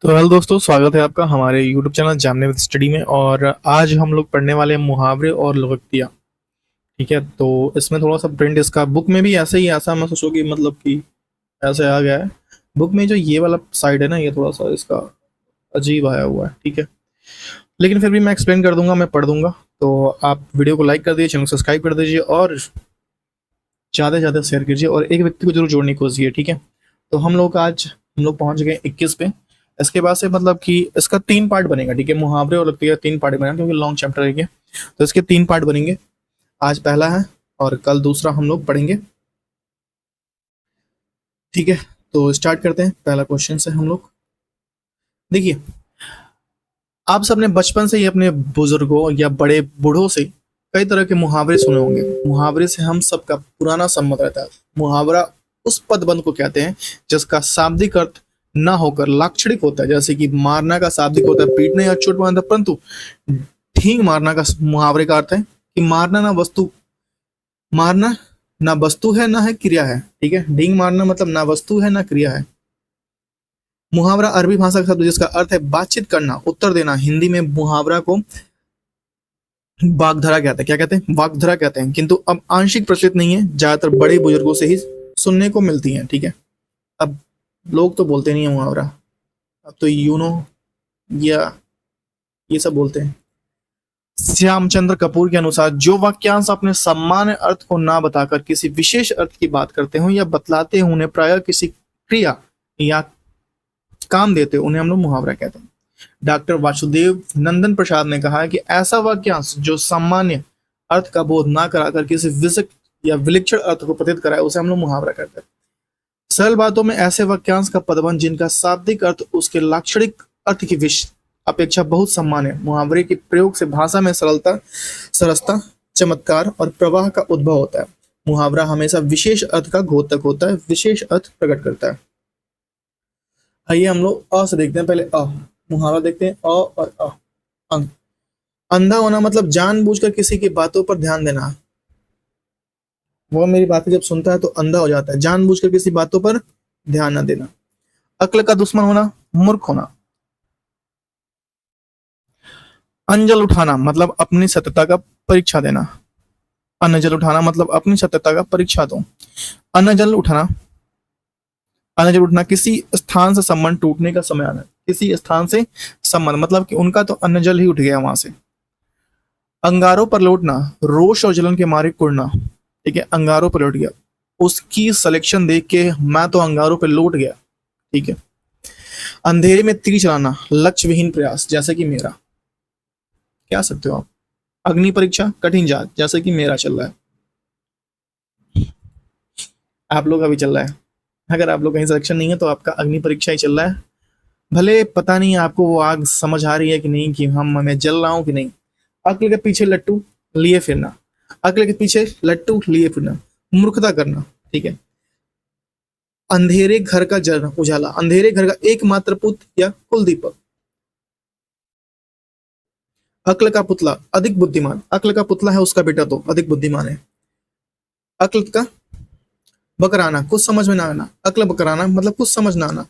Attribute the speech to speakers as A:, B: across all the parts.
A: तो हेलो दोस्तों, स्वागत है आपका हमारे YouTube चैनल जानने विद स्टडी में। और आज हम लोग पढ़ने वाले हैं मुहावरे और लोकोक्तियाँ। ठीक है, तो इसमें थोड़ा सा प्रिंट इसका बुक में भी ऐसे ही ऐसा मैं सोचो कि मतलब कि ऐसे आ गया है। बुक में जो ये वाला साइड है ना, ये थोड़ा सा इसका अजीब आया हुआ है। ठीक है, लेकिन फिर भी मैं एक्सप्लेन कर दूंगा, मैं पढ़ दूंगा। तो आप वीडियो को लाइक कर दीजिए, चैनल को सब्सक्राइब कर दीजिए और ज़्यादा से ज़्यादा शेयर कीजिए और एक व्यक्ति को जरूर जोड़ने की कोशिश कीजिए। ठीक है, तो हम लोग पहुंच गए 21 पे। इसके बाद से मतलब कि इसका 3 पार्ट बनेगा। ठीक है, मुहावरे और लोकोक्तियाँ 3 पार्ट बनेगा क्योंकि लॉन्ग चैप्टर है ये। तो इसके 3 पार्ट बनेंगे। आज पहला है और कल दूसरा हम लोग पढ़ेंगे। ठीक है, तो स्टार्ट करते हैं पहला क्वेश्चन से हम लोग। देखिए, आप सबने बचपन से ही अपने बुजुर्गों या बड़े बूढ़ों से कई तरह के मुहावरे सुने होंगे। मुहावरे से हम सबका पुराना संबंध रहता है। मुहावरा उस पदबंध को कहते हैं जिसका शाब्दिक अर्थ न होकर लाक्षणिक होता है। जैसे कि मारना का शाब्दिक होता है पीटने या चोट मारना, परंतु ढींग मारना का मुहावरे का अर्थ है कि मारना ना वस्तु है ना है क्रिया है। ठीक है, ढींग मारना मतलब ना वस्तु है ना क्रिया है। मुहावरा अरबी भाषा का शब्द जिसका अर्थ है बातचीत करना, उत्तर देना। हिंदी में मुहावरा को वाग्धारा कहते हैं। क्या कहते हैं? वाग्धारा कहते हैं, किंतु अब आंशिक प्रचलित नहीं है, ज्यादातर बड़े बुजुर्गों से ही सुनने को मिलती है। ठीक है, अब लोग तो बोलते नहीं है मुहावरा, अब तो या ये सब बोलते हैं। श्यामचंद्र कपूर के अनुसार जो वाक्यांश अपने सामान्य अर्थ को ना बताकर किसी विशेष अर्थ की बात करते हो या बतलाते हो, उन्हें प्रायः किसी क्रिया या काम देते हो, उन्हें हम लोग मुहावरा कहते हैं। डॉक्टर वासुदेव नंदन प्रसाद ने कहा है कि ऐसा वाक्यांश जो सामान्य अर्थ का बोध ना कराकर किसी विशिष्ट या विलक्षण अर्थ को प्रतीत कराए, उसे हम लोग मुहावरा कहते हैं। सरल बातों में ऐसे वाक्यांश का पदबंध जिनका शाब्दिक अर्थ उसके लाक्षणिक अर्थ की अपेक्षा बहुत सम्मान है। मुहावरे के प्रयोग से भाषा में सरसता, चमत्कार और प्रवाह का उद्भव होता है। मुहावरा हमेशा विशेष अर्थ का घोतक होता है, विशेष अर्थ प्रकट करता है। आइए हम लोग अ से देखते हैं। पहले अ मुहावरा देखते हैं। अ और अ। अंग, अंधा होना मतलब जानबूझकर किसी की बातों पर ध्यान देना। वो मेरी बातें जब सुनता है तो अंधा हो जाता है, जानबूझकर किसी बातों पर ध्यान न देना। अक्ल का दुश्मन होना, मूर्ख होना। अंजल उठाना मतलब अपनी सत्यता का परीक्षा देना। अनजल उठाना मतलब अपनी सत्यता का परीक्षा दो। अनजल उठाना, अनजल उठना किसी स्थान से संबंध टूटने का समय आना। किसी स्थान से संबंध मतलब कि उनका तो अनजल ही उठ गया वहां से। अंगारों पर लौटना, रोष और जलन के मारे कुड़ना। ठीक है, अंगारों पर लौट गया, उसकी सिलेक्शन देख के मैं तो अंगारों पे लौट गया। ठीक है, अंधेरे में तीर चलाना, लक्ष्य विहीन प्रयास जैसे कि मेरा। क्या सकते हो आप? अग्नि परीक्षा, कठिन जांच जैसे कि मेरा चल रहा है, आप लोग का भी चल रहा है। अगर आप लोग कहीं सिलेक्शन नहीं है तो आपका अग्नि परीक्षा ही चल रहा है। भले पता नहीं आपको वो आग समझ आ रही है कि नहीं, कि मैं जल रहा हूं कि नहीं। अक्ल के पीछे लट्टू लिए फिरना, अक्ल के पीछे लट्टू लिए फिरना, मूर्खता करना। ठीक है, अंधेरे घर का जल उजाला, अंधेरे घर का एकमात्र पुत्र या कुल दीपक। अक्ल का पुतला, अधिक बुद्धिमान। अक्ल का पुतला है उसका बेटा तो अधिक बुद्धिमान है। अक्ल का बकराना, कुछ समझ में ना आना। अक्ल बकराना मतलब कुछ समझ ना आना।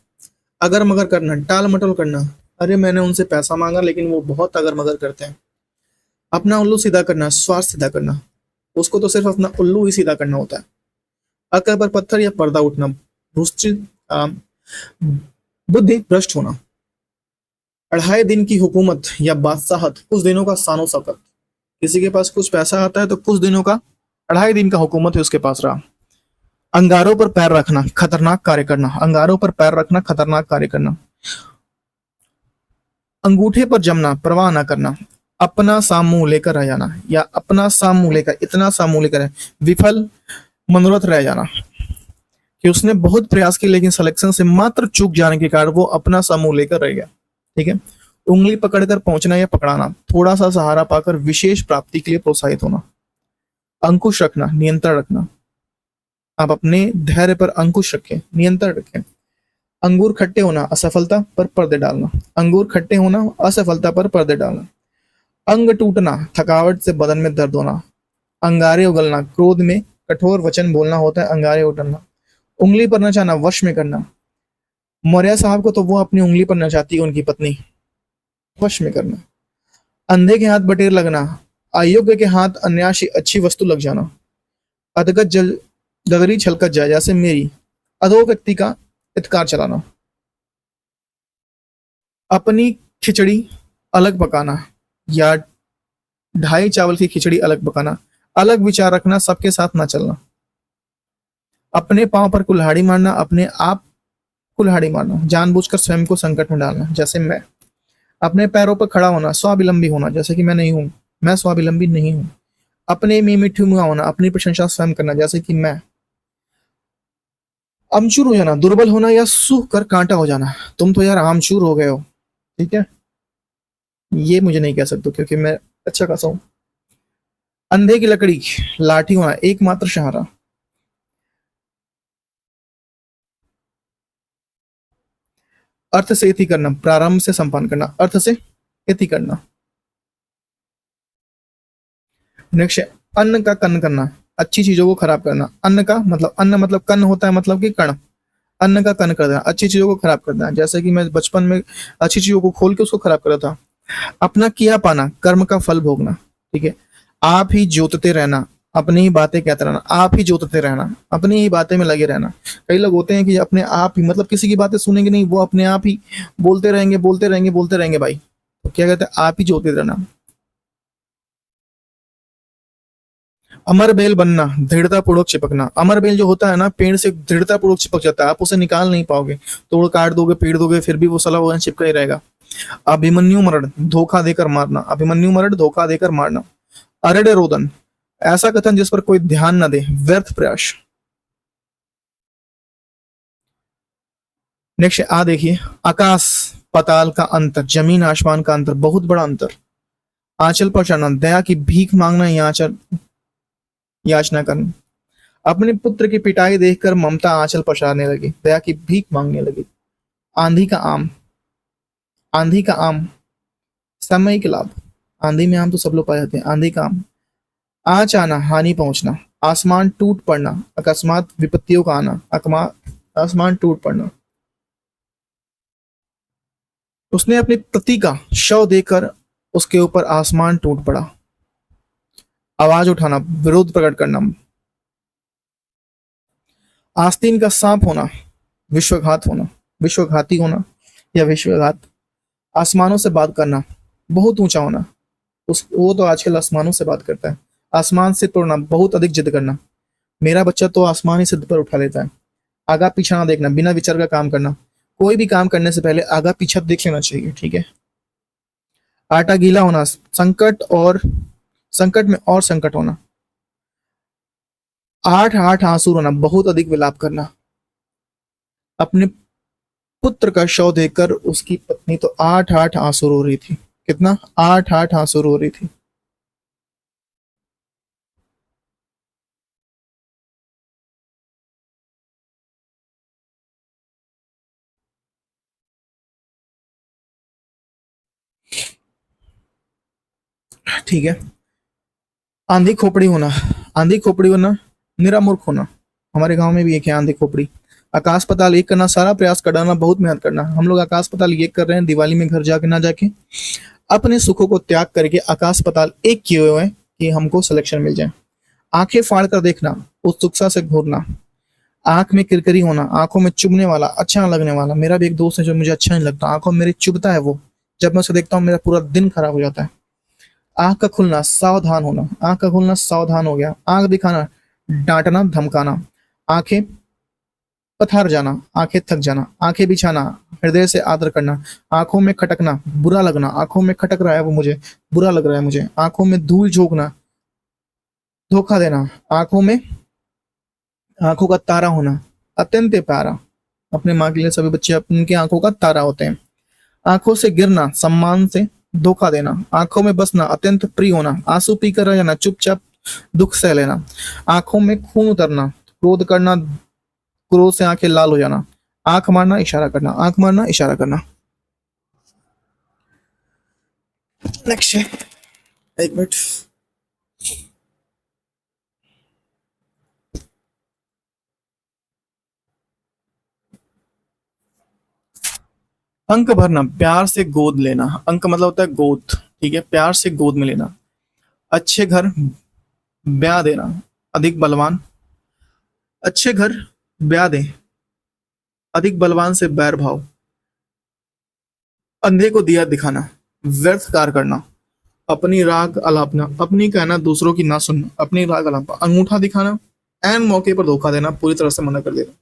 A: अगर मगर करना, टाल मटोल करना। अरे मैंने उनसे पैसा मांगा लेकिन वो बहुत अगर मगर करते हैं। अपना उल्लू सीधा करना, स्वार्थ सीधा करना। उसको तो सिर्फ अपना उल्लू ही सीधा करना होता है। अकल पर पत्थर या पर्दा उठना, बुद्धि भ्रष्ट होना। अढ़ाई दिन की हुकूमत या बादशाहत, कुछ दिनों का सानो शौकत। किसी के पास कुछ पैसा आता है तो कुछ दिनों का, 2.5 दिन का हुकूमत है उसके पास रहा। अंगारों पर पैर रखना, खतरनाक कार्य करना। अंगारों पर पैर रखना, खतरनाक कार्य करना। अंगूठे पर जमना, परवाह ना करना। अपना सा मुंह लेकर रह जाना, या अपना सा मुंह लेकर, इतना सा मुंह लेकर विफल मनोरथ रह जाना, कि उसने बहुत प्रयास किए लेकिन सिलेक्शन से मात्र चूक जाने के कारण वो अपना सा मुंह लेकर रह गया। ठीक है, उंगली पकड़कर पहुंचना या पकड़ाना, थोड़ा सा सहारा पाकर विशेष प्राप्ति के लिए प्रोत्साहित होना। अंकुश रखना, नियंत्रण रखना। आप अपने धैर्य पर अंकुश रखें, नियंत्रण रखें। अंगूर खट्टे होना, असफलता पर पर्दे डालना। अंगूर खट्टे होना, असफलता पर पर्दे डालना। अंग टूटना, थकावट से बदन में दर्द होना। अंगारे उगलना, क्रोध में कठोर वचन बोलना होता है अंगारे उगलना। उंगली पर न जाना, वश में करना। मौर्य साहब को तो वो अपनी उंगली पर नचाती है उनकी पत्नी, वश में करना। अंधे के हाथ बटेर लगना, अयोग्य के हाथ अन्यासी अच्छी वस्तु लग जाना। अधगत जल गगरी छलकत जाए, जैसे मेरी अधो व्यक्ति का इत्कार चलाना। अपनी खिचड़ी अलग पकाना या ढाई चावल की खिचड़ी अलग पकाना। अलग विचार रखना, सबके साथ ना चलना। अपने पांव पर कुल्हाड़ी मारना, अपने आप कुल्हाड़ी मारना, जानबूझकर स्वयं को संकट में डालना, जैसे मैं। अपने पैरों पर खड़ा होना, स्वावलंबी होना, जैसे कि मैं नहीं हूं, मैं स्वावलंबी नहीं हूं। अपने में मिठू मुआ होना, अपनी प्रशंसा स्वयं करना, जैसे कि मैं। अमचूर हो जाना, दुर्बल होना या सूख कर कांटा हो जाना। तुम तो यार आमचूर हो गए हो, ठीक है, ये मुझे नहीं कह सकते क्योंकि मैं अच्छा खासा हूं। अंधे की लकड़ी लाठी होना, एकमात्र सहारा। अर्थ से इति करना, प्रारंभ से संपन्न करना, अर्थ से इति करना। नेक्स्ट है अन्न का कन्न करना, अच्छी चीजों को खराब करना। अन्न का मतलब, अन्न मतलब कन्न होता है, मतलब कि कण। अन्न का कन्न कर देना, अच्छी चीजों को खराब कर देना, जैसे कि मैं बचपन में अच्छी चीजों को खोल के उसको खराब कर रहा था। अपना किया पाना, कर्म का फल भोगना, ठीक है। आप ही जोतते रहना, अपनी ही बातें कहते रहना। आप ही जोतते रहना, अपनी ही बातें में लगे रहना। कई लोग होते हैं कि अपने आप ही, मतलब किसी की बातें सुनेंगे नहीं, वो अपने आप ही बोलते रहेंगे बोलते रहेंगे बोलते रहेंगे भाई। तो क्या कहते हैं, आप ही जोतते रहना। अमर बेल बनना, दृढ़ता पूर्वक चिपकना। अमर बेल जो होता है ना, पेड़ से दृढ़ता पूर्वक चिपक जाता है, आप उसे निकाल नहीं पाओगे। तोड़ काट दोगे, पीट दोगे, फिर भी वो सला हुआ चिपका ही रहेगा। अभिमन्यु मरण, धोखा देकर मारना। अभिमन्यु मरण, धोखा देकर मारना। अरड रोदन, ऐसा कथन जिस पर कोई ध्यान न दे, व्यर्थ प्रयास। नेक्स्ट आ देखिए, आकाश पाताल का अंतर, जमीन आसमान का अंतर, बहुत बड़ा अंतर। आंचल पर चढ़ना, दया की भीख मांगना या आंचल याचना करना। अपने पुत्र की पिटाई देखकर ममता आंचल पसारने लगी, दया की भीख मांगने लगी। आंधी का आम, आंधी का आम सामयिक लाभ। आंधी में आम तो सब लोग पाए जाते हैं। आंधी का आम, आँच आना, हानि पहुंचना। आसमान टूट पड़ना, अकस्मात विपत्तियों का आना। अकमा आसमान टूट पड़ना। उसने अपने पति का शव देकर उसके ऊपर आसमान टूट पड़ा। आवाज उठाना, विरोध प्रकट करना। आस्तीन का सांप होना, विश्वघात होना, विश्वघाती होना या विश्वघात। आसमानों से बात करना, बहुत ऊंचा होना। उस वो तो आजकल आसमानों से बात करता है। आसमान से तोड़ना, बहुत अधिक जिद करना। मेरा बच्चा तो आसमान ही सिद्ध पर उठा लेता है। आगा पीछा ना देखना, बिना विचार का काम करना। कोई भी काम करने से पहले आगा पीछा देख लेना चाहिए, ठीक है। आटा गीला होना, संकट में और संकट होना। आठ आठ आंसू रोना, बहुत अधिक विलाप करना। अपने पुत्र का शव देखकर उसकी पत्नी तो आठ आठ आंसू रो रही थी। कितना, आठ आठ आंसू रो रही थी। ठीक है। आंधी खोपड़ी होना, आंधी खोपड़ी होना, निरा मूर्ख होना। हमारे गांव में भी एक है आंधी खोपड़ी। आकाश पताल एक करना, सारा प्रयास करना, बहुत मेहनत करना। हम लोग आकाश पताल एक कर रहे हैं, दिवाली में घर जाके ना जाके अपने सुखों को त्याग करके आकाश पताल एक किए हुए हैं कि हमको सिलेक्शन मिल जाए। आंखें फाड़ कर देखना, उत्सुकता से घूरना। आंख में किरकिरी होना, आंखों में चुभने वाला, अच्छा लगने वाला। मेरा भी एक दोस्त है जो मुझे अच्छा नहीं लगता, आंखों में मेरी चुभता है वो। जब मैं उसे देखता हूँ मेरा पूरा दिन खराब हो जाता है। आंख का खुलना, सावधान होना। आंख का खुलना, सावधान हो गया। आंख दिखाना, डांटना, धमकाना। आंखें पथार जाना, आंखें थक जाना। आंखें बिछाना, हृदय से आदर करना। आंखों में खटकना, बुरा लगना। आंखों में खटक रहा है वो मुझे, बुरा लग रहा है मुझे। आंखों में धूल झोंकना, धोखा देना। आंखों में, आंखों का तारा होना, अत्यंत प्यारा। अपने माँ के लिए सभी बच्चे उनकी आंखों का तारा होते हैं। आंखों से गिरना, सम्मान से धोखा देना। आंखों में बसना, अत्यंत प्रिय होना। आंसू पीकर रह जाना, चुपचाप दुख सह लेना। आंखों में खून उतरना, क्रोध करना, क्रोध से आंखें लाल हो जाना। आंख मारना, इशारा करना। आंख मारना, इशारा करना। नेक्स्ट है, एक मिनट। अंक भरना, प्यार से गोद लेना। अंक मतलब होता है गोद, ठीक है, प्यार से गोद में लेना। अच्छे घर, ब्याह देना, अधिक बलवान। अच्छे घर, ब्याह दें, अधिक बलवान से बैर भाव। अंधे को दिया दिखाना, व्यर्थ कार्य करना। अपनी राग अलापना, अपनी कहना दूसरों की ना सुनना, अपनी राग अलापना। अंगूठा दिखाना, एन मौके पर धोखा देना, पूरी तरह से मना कर देना।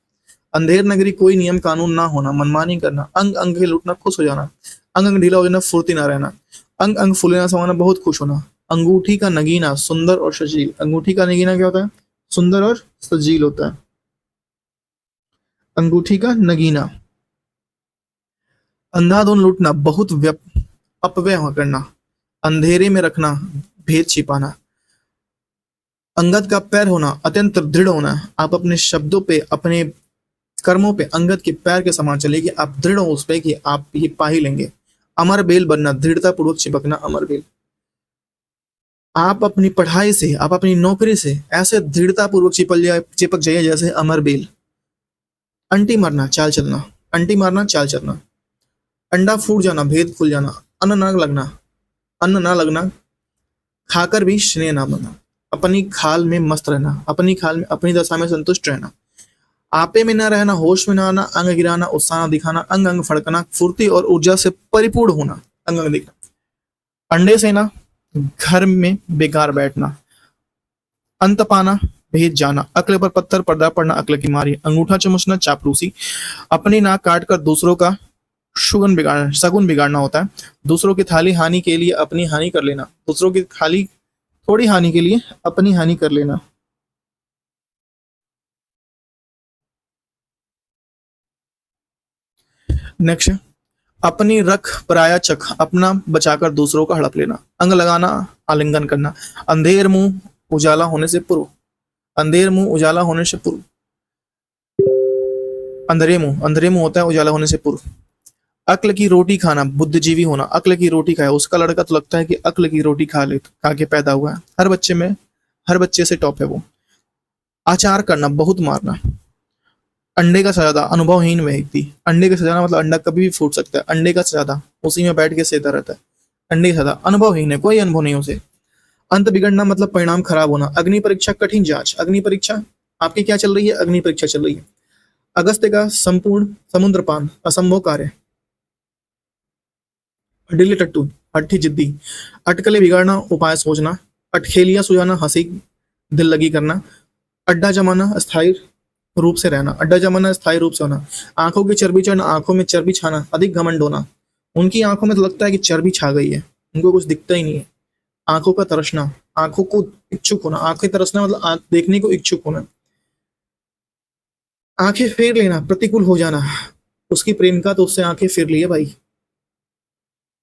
A: अंधेर नगरी, कोई नियम कानून ना होना, मनमानी करना। अंग अंग के लूटना, खुश हो जाना। अंग अंग ढीला हो जाना, फुर्ती ना रहना। अंग अंग फूलना समाना, बहुत खुश होना। अंगूठी का नगीना, सुंदर और सजील। अंगूठी का नगीना क्या होता है? सुंदर और सजील होता है। अंगूठी का नगीना। अंधाधुन लूटना, बहुत अपव्यय करना। अंधेरे में रखना, भेद छिपाना। अंगद का पैर होना, अत्यंत दृढ़ होना। आप अपने शब्दों पे, अपने कर्मों पे अंगद के पैर के समान चलिए कि आप दृढ़ हो उस पे कि आप ये पा ही लेंगे। अमर बेल बनना, दृढ़ता पूर्वक चिपकना, अमर बेल। आप अपनी पढ़ाई से, आप अपनी नौकरी से ऐसे दृढ़ता पूर्वक चिपक जाइए जैसे अमर बेल। अंटी मारना, चाल चलना। अंटी मारना, चाल चलना। अंडा फूट जाना, भेद खुल जाना। अन्न ना लगना, अन्न ना लगना। खाकर भी स्नेह ना बनना। अपनी खाल में मस्त रहना, अपनी खाल में, अपनी दशा में संतुष्ट रहना। आपे में ना रहना, होश में ना आना, अंग गिराना, उत्साह ना दिखाना, अंग अंग फड़कना, फुर्ती और ऊर्जा से परिपूर्ण होना, अंग अंग दिखना। अंडे से ना, घर में बेकार बैठना। अंत पाना, भेद जाना। अक्ल पर पत्थर, पर्दा पड़ना, अक्ल की मारी। अंगूठा चमचना, चापलूसी। अपनी नाक काट कर दूसरों का शगुन बिगाड़ना होता है। दूसरों की थाली हानि के लिए अपनी हानि कर लेना। दूसरों की थाली थोड़ी हानि के लिए अपनी हानि कर लेना। नेक्स्ट, अपनी रख पराया चख, अपना बचाकर दूसरों का हड़प लेना। अंग लगाना, आलिंगन करना। अंधेर मुंह उजाला होने से पूर्व। अंधेर मुंह उजाला होने से पूर्व। अंधेरे मुंह होता है उजाला होने से पूर्व। अक्ल की रोटी खाना, बुद्धिजीवी होना। अक्ल की रोटी खाए, उसका लड़का तो लगता है कि अक्ल की रोटी खा के पैदा हुआ है। हर बच्चे से टॉप है वो। आचार करना, बहुत मारना। अंडे का सजादा, अनुभवहीन व्यक्ति। अंडे का सजाना मतलब अंडा कभी भी फूट सकता है। अंडे का सजादा, उसी में बैठ के सेता रहता है। अंडे का सजादा, अनुभवहीन है, कोई अनुभव नहीं उसे। अंत बिगड़ना मतलब परिणाम खराब होना। अग्नि परीक्षा, कठिन जांच। अग्नि परीक्षा आपकी क्या चल रही है? अग्नि परीक्षा चल रही है। अगस्त्य का संपूर्ण समुद्र पान, असंभव कार्य। ढीले टट्टू, हट्टी जिद्दी। अटकले बिगाड़ना, उपाय सोचना। अटखेलियां सुझाना, हंसी दिल लगी करना। अड्डा जमाना, अस्थायी रूप से रहना। अड्डा जमाना, स्थायी रूप से होना। आंखों की चर्बी चढ़ना, आंखों में चर्बी छाना, अधिक घमंड होना। उनकी आंखों में तो लगता है कि चर्बी छा गई है, उनको कुछ दिखता ही नहीं है। आंखों का तरसना, आंखों को इच्छुक होना। आंखें तरसना मतलब आंख देखने को इच्छुक होना। आंखें फेर लेना, प्रतिकूल हो जाना। उसकी प्रेमिका तो उससे आंखें फेर ली है भाई,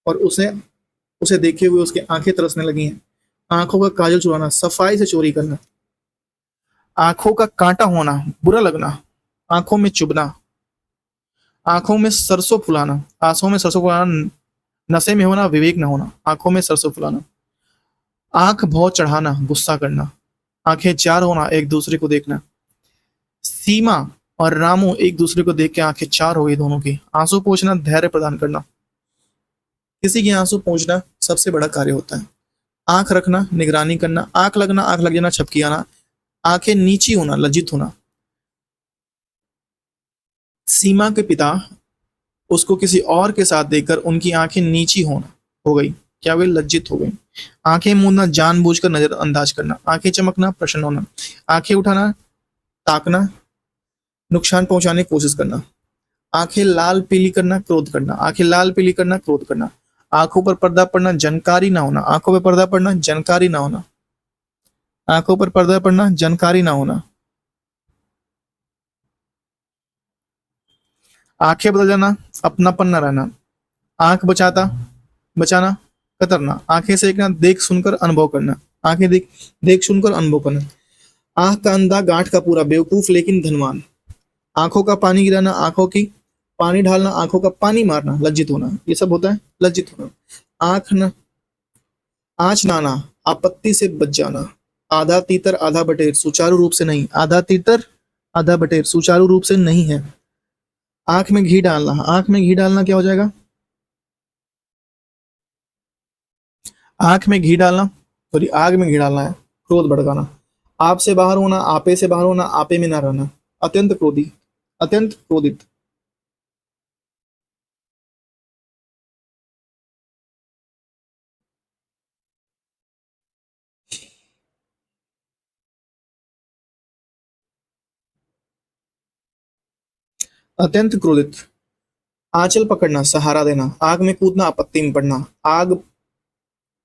A: और उसे उसे देखे हुए उसकी आंखें तरसने लगी हैं। आंखों का काजल चुराना, सफाई से चोरी करना। आंखों का कांटा होना, बुरा लगना। आंखों में चुभना। आंखों में सरसों फुलाना, आंखों में सरसों फुलाना। नशे में होना, विवेक न होना। आंखों में सरसों फुलाना। आंख भौं चढ़ाना, गुस्सा करना। आंखें चार होना, एक दूसरे को देखना। सीमा और रामू एक दूसरे को देख के आंखें चार हो गई दोनों की। आंसू पोंछना, धैर्य प्रदान करना। किसी के आंसू पोंछना सबसे बड़ा कार्य होता है। आंख रखना, निगरानी करना। आंख लगना, आंख लग जाना, छपकी आना। आंखें नीची होना, लज्जित होना। सीमा के पिता उसको किसी और के साथ देखकर उनकी आंखें नीची होना हो गई, क्या वे लज्जित हो गई। आंखें मूंदना, जानबूझकर नजरअंदाज करना। आंखें चमकना, प्रसन्न होना। आंखें उठाना, ताकना, नुकसान पहुंचाने की कोशिश करना। आंखें लाल पीली करना, क्रोध करना। आंखें लाल पीली करना, क्रोध करना। आंखों पर पर्दा पड़ना, जानकारी ना होना। आंखों पर पर्दा पड़ना, जानकारी ना होना। आंखों पर पर्दा पड़ना, जानकारी ना होना। आंखें बदल जाना, अपनापन न रहना। आंख बचाना, कतरना। आंखें सेकना, देख सुनकर अनुभव करना। आंखें देख देख सुनकर अनुभव करना। आंख का अंधा, गांठ का पूरा, बेवकूफ लेकिन धनवान। आंखों का पानी गिराना, आंखों की पानी ढालना। आंखों का पानी मारना, लज्जित होना, ये सब होता है लज्जित होना। आंख न आंच ना आना, आपत्ति से बच जाना। आधा तीतर आधा बटेर, सुचारू रूप से नहीं। आधा तीतर आधा बटेर, सुचारू रूप से नहीं है। आंख में घी डालना, आंख में घी डालना क्या हो जाएगा? आंख में घी डालना, सॉरी आग में घी डालना है, क्रोध भड़काना। आप से बाहर होना, आपे से बाहर होना, आपे में ना रहना, अत्यंत क्रोधी, अत्यंत क्रोधित। अत्यंत क्रोधित। आंचल पकड़ना, सहारा देना, आग में कूदना, आपत्ति में पड़ना, आग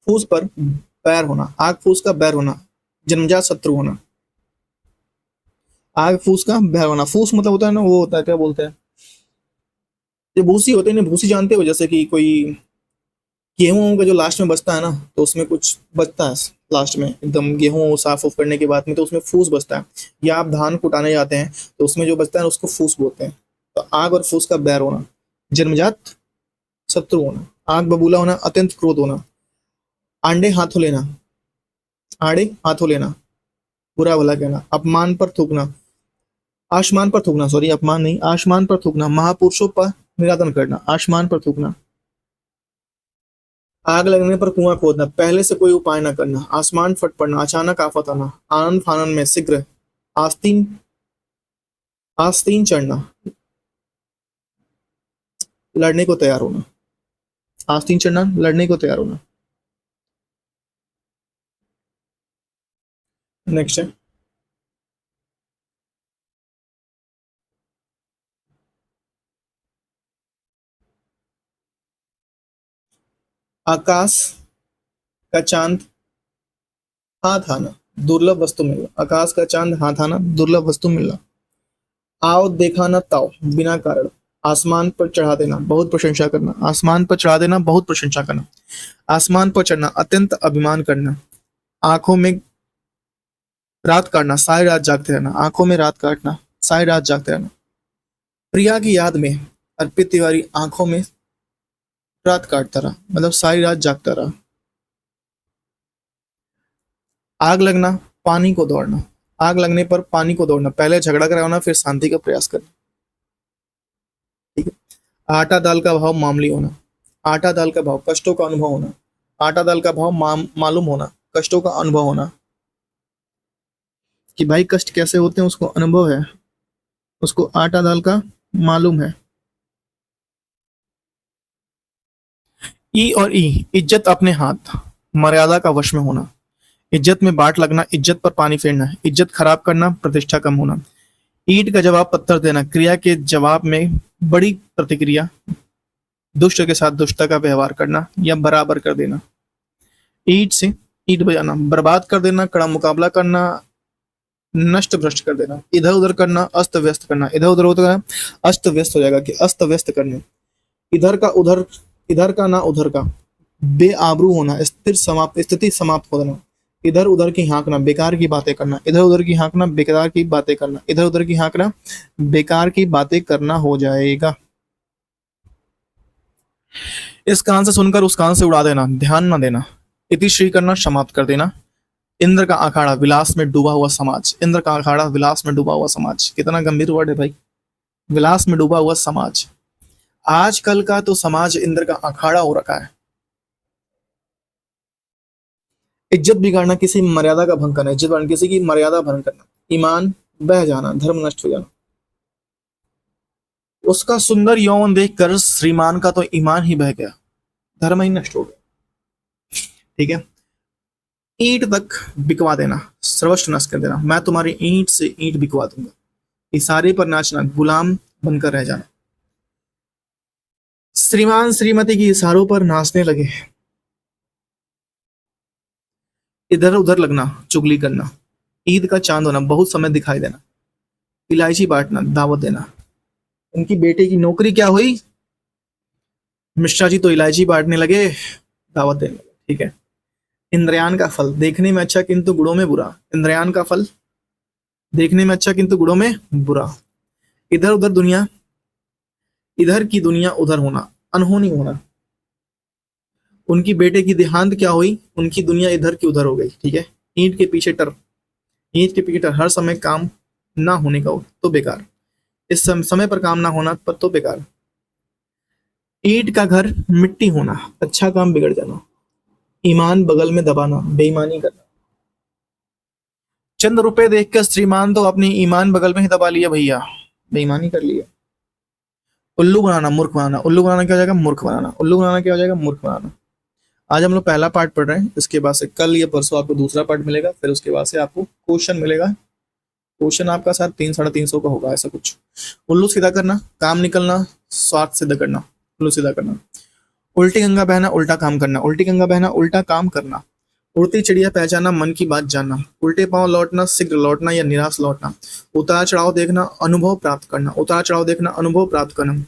A: फूस पर बैर होना, आग फूस का बैर होना, जन्मजात शत्रु होना। आग फूस का बैर होना, फूस मतलब होता है ना, वो होता है क्या बोलते हैं, ये भूसी होते हैं ना, भूसी जानते हो, जैसे कि कोई गेहूं का जो लास्ट में बचता है ना, तो उसमें कुछ बचता है लास्ट में, एकदम गेहूं साफ उफ करने के बाद में तो उसमें फूस बचता है। या आप धान कुटाने जाते हैं तो उसमें जो बचता है उसको फूस बोलते हैं। तो आग और फूस का बैर होना, जन्मजात शत्रु होना, आग बबूला होना, अत्यंत क्रोध होना, आंडे हाथों लेना, आड़े हाथों लेना, बुरा भला कहना, अपमान पर थूकना, आसमान पर थूकना, सॉरी अपमान नहीं, आसमान पर थूकना, महापुरुषों पर निरादन करना, आसमान पर थूकना, आग लगने पर कुआं खोदना, पहले से कोई उपाय न करना, आसमान फट पड़ना, अचानक आफत आना, आनंद फानन में शीघ्र, आस्तीन, आस्तीन चढ़ना, लड़ने को तैयार होना, आस्तीन चढ़ना, लड़ने को तैयार होना। नेक्स्ट है आकाश का चांद हाथ आना, दुर्लभ वस्तु मिलना, आकाश का चांद हाथ आना, दुर्लभ वस्तु मिलना, आओ देखा न ताओ, बिना कारण, आसमान पर चढ़ा देना, बहुत प्रशंसा करना, आसमान पर चढ़ा देना, बहुत प्रशंसा करना, आसमान पर चढ़ना, अत्यंत अभिमान करना, आंखों में रात काटना, सारी रात जागते रहना, आंखों में रात काटना, सारी रात जागते रहना, प्रिया की याद में अर्पित तिवारी आंखों में रात काटता रहा, मतलब सारी रात जागता रहा, आग लगना, पानी को दौड़ना, आग लगने पर पानी को दौड़ना, पहले झगड़ा कराना फिर शांति का प्रयास करना, ठीक है। आटा दाल का भाव मामूली होना, आटा दाल का भाव कष्टों का अनुभव होना, आटा दाल का भाव मालूम होना, कष्टों का अनुभव होना, कि भाई कष्ट कैसे होते हैं उसको अनुभव है, उसको आटा दाल का मालूम है। ई और ई, इज्जत अपने हाथ, मर्यादा का वश में होना, इज्जत में बाट लगना, इज्जत पर पानी फेरना, इज्जत खराब करना, प्रतिष्ठा कम होना, ईंट का जवाब पत्थर देना, क्रिया के जवाब में बड़ी प्रतिक्रिया, दुष्ट के साथ दुष्टता का व्यवहार करना या बराबर कर देना, ईंट से ईंट बजाना, बर्बाद कर देना, कड़ा मुकाबला करना, नष्ट भ्रष्ट कर देना, इधर उधर करना, अस्त व्यस्त करना, इधर उधर होता है अस्त व्यस्त हो जाएगा, कि अस्त व्यस्त करने, इधर का उधर, इधर का ना उधर का, बेआबरू होना, स्थिर समाप्त, स्थिति समाप्त हो जाना, इधर उधर की हाँकना, बेकार की बातें करना, इधर उधर की हाँकना, बेकार की बातें करना, इधर उधर की हाँकना, बेकार की बातें करना हो जाएगा। इस कान से सुनकर उस कान से उड़ा देना, ध्यान न देना, इति श्री करना, समाप्त कर देना, इंद्र का अखाड़ा, विलास में डूबा हुआ समाज, इंद्र का अखाड़ा, विलास में डूबा हुआ समाज, कितना गंभीर वर्ड है भाई, विलास में डूबा हुआ समाज। आजकल का तो समाज इंद्र का अखाड़ा हो रखा है। इज्जत बिगाड़ना, किसी मर्यादा का भंग करना, इज्जत बिगाड़ना, किसी की मर्यादा भंग करना, ईमान बह जाना, धर्म नष्ट हो जाना, उसका सुंदर यौवन देखकर श्रीमान का तो ईमान ही बह गया, धर्म ही नष्ट हो गया, ठीक है। ईंट तक बिकवा देना, सर्वस्व नष्ट कर देना, मैं तुम्हारी ईंट से ईंट बिकवा दूंगा, इशारे पर नाचना, गुलाम बनकर रह जाना, श्रीमान श्रीमती की इशारों पर नाचने लगे, इधर उधर लगना, चुगली करना, ईद का चांद होना, बहुत समय दिखाई देना, इलायची बांटना, दावत देना, उनकी बेटे की नौकरी क्या हुई, मिश्रा जी तो इलायची बांटने लगे, दावत देने लगे, ठीक है। इंद्रयान का फल, देखने में अच्छा किंतु गुणों में बुरा, इंद्रयान का फल देखने में अच्छा किंतु गुणों में बुरा, इधर उधर दुनिया, इधर की दुनिया उधर होना, अनहोनी होना, उनकी बेटे की देहांत क्या हुई, उनकी दुनिया इधर की उधर हो गई, ठीक है। ईंट के पीछे टर, ईंट के पीछे टर, हर समय काम ना होने का हो तो बेकार, इस समय पर काम ना होना पर तो बेकार। ईंट का घर मिट्टी होना, अच्छा काम बिगड़ जाना। ईमान बगल में दबाना, बेईमानी करना। चंद रुपए देखकर श्रीमान तो अपनी ईमान बगल में ही दबा लिया भैया, बेईमानी कर लिया। उल्लू बनाना, मूर्ख बनाना। उल्लू बनाना क्या हो जाएगा? मूर्ख बनाना। उल्लू बनाना क्या हो जाएगा? मूर्ख बनाना। आज हम लोग पहला पार्ट पढ़ रहे हैं, इसके बाद से कल या परसों आपको दूसरा पार्ट मिलेगा, फिर उसके बाद से आपको क्वेश्चन मिलेगा। क्वेश्चन आपका शायद 300-350 का होगा, ऐसा कुछ। उल्लू सीधा करना, काम निकलना, स्वार्थ सिद्ध करना। उल्लू सीधा करना। उल्टी गंगा बहना, उल्टा काम करना। उल्टी गंगा बहना, उल्टा काम करना। उड़ती चिड़िया पहचाना, मन की बात जानना। उल्टे पांव लौटना, शीघ्र लौटना या निराश लौटना। उतार चढ़ाव देखना, अनुभव प्राप्त करना। उतार चढ़ाव देखना, अनुभव प्राप्त करना।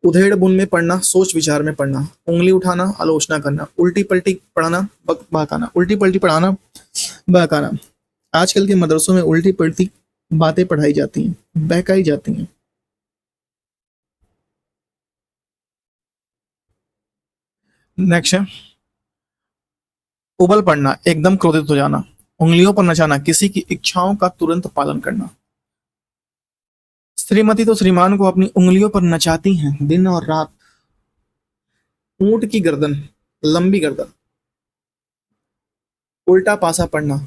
A: उधेड़ बुन में पढ़ना, सोच विचार में पढ़ना। उंगली उठाना, आलोचना करना। उल्टी पलटी पढ़ाना, बहकाना। उल्टी पलटी पढ़ाना, बहकाना। आजकल के मदरसों में उल्टी पलटी बातें पढ़ाई जाती हैं, बहकाई जाती हैं। नेक्स्ट है उबल पड़ना, एकदम क्रोधित हो जाना। उंगलियों पर नचाना, किसी की इच्छाओं का तुरंत पालन करना। श्रीमती तो श्रीमान को अपनी उंगलियों पर नचाती हैं दिन और रात। ऊंट की गर्दन, लंबी गर्दन। उल्टा पासा पड़ना,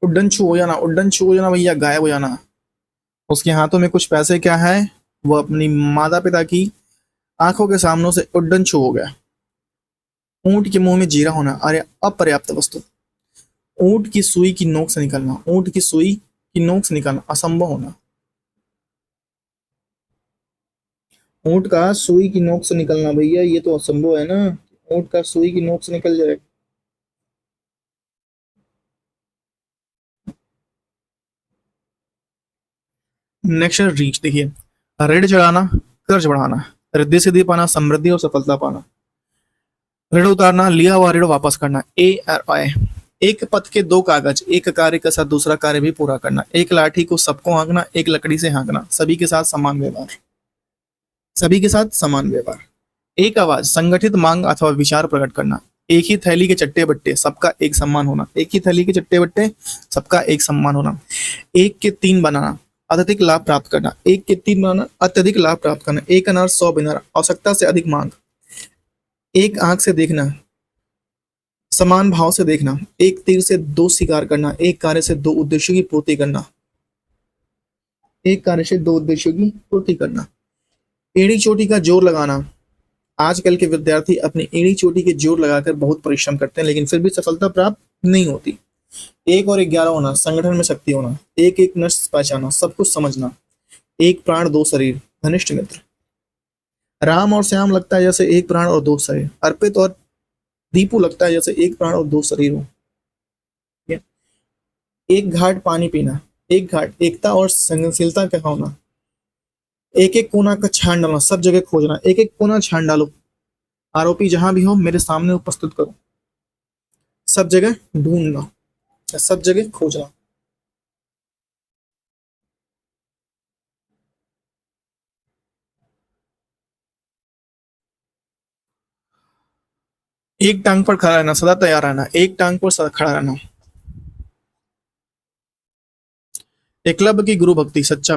A: उड्डन छू हो जाना। उड्डन छू हो जाना भैया, गायब हो जाना। उसके हाथों में कुछ पैसे क्या है, वो अपनी माता पिता की आंखों के सामने से उड्डन छू हो गया। ऊंट के मुंह में जीरा होना, अरे अपर्याप्त वस्तु। ऊंट की सुई की नोक से निकलना, ऊंट की सुई की नोक से निकलना, असंभव होना। ऊंट का सुई की नोक से निकलना भैया, ये तो असंभव है ना। ऊंट का सुई की नोक से निकल जाए। नेक्स्ट रीच, देखिए ऋण चढ़ाना, कर्ज बढ़ाना। रिद्धि सिद्धि पाना, समृद्धि और सफलता पाना। ऋण उतारना, लिया हुआ ऋण वापस करना। ए आर आई। एक पथ के दो कागज, एक कार्य के साथ दूसरा कार्य भी पूरा करना। एक लाठी को सबको हाँकना, एक लकड़ी से हाँकना। सभी के साथ समान व्यवहार, सभी के साथ समान व्यवहार। एक आवाज, संगठित मांग अथवा विचार प्रकट करना। एक ही थैली के चट्टे बट्टे, सबका एक सम्मान होना। एक ही थैली के चट्टे बट्टे, सबका एक सम्मान होना। एक के तीन बनाना, अत्यधिक लाभ प्राप्त करना। एक के तीन बनाना, अत्यधिक लाभ प्राप्त करना। एक अनार 100 बिनार, आवश्यकता से अधिक मांग। एक आंख से देखना, समान भाव से देखना। एक तीर से दो शिकार करना, एक कार्य से दो उद्देश्यों की पूर्ति करना। एक कार्य से दो उद्देश्यों की पूर्ति करना। एड़ी चोटी का जोर लगाना। आजकल के विद्यार्थी अपनी एड़ी चोटी के जोर लगाकर बहुत परिश्रम करते हैं, लेकिन फिर भी सफलता प्राप्त नहीं होती। एक और 11 होना, संगठन में शक्ति होना। एक एक नष्ट पहचाना, सब कुछ समझना। एक प्राण दो शरीर, घनिष्ठ मित्र। राम और श्याम लगता है जैसे एक प्राण और दो शरीर। अर्पित और दीपू लगता है जैसे एक प्राण और दो शरीर हो। एक घाट पानी पीना। एक घाट, एकता और संगनशीलता का होना। एक एक कोना का छान डालना, सब जगह खोजना। एक एक कोना छान डालो, आरोपी जहां भी हो मेरे सामने उपस्थित करो। सब जगह ढूंढना, सब जगह खोजना। एक टांग पर खड़ा रहना, सदा तैयार रहना। एक टांग पर सदा खड़ा रहना। एकलव्य की गुरु भक्ति, सच्चा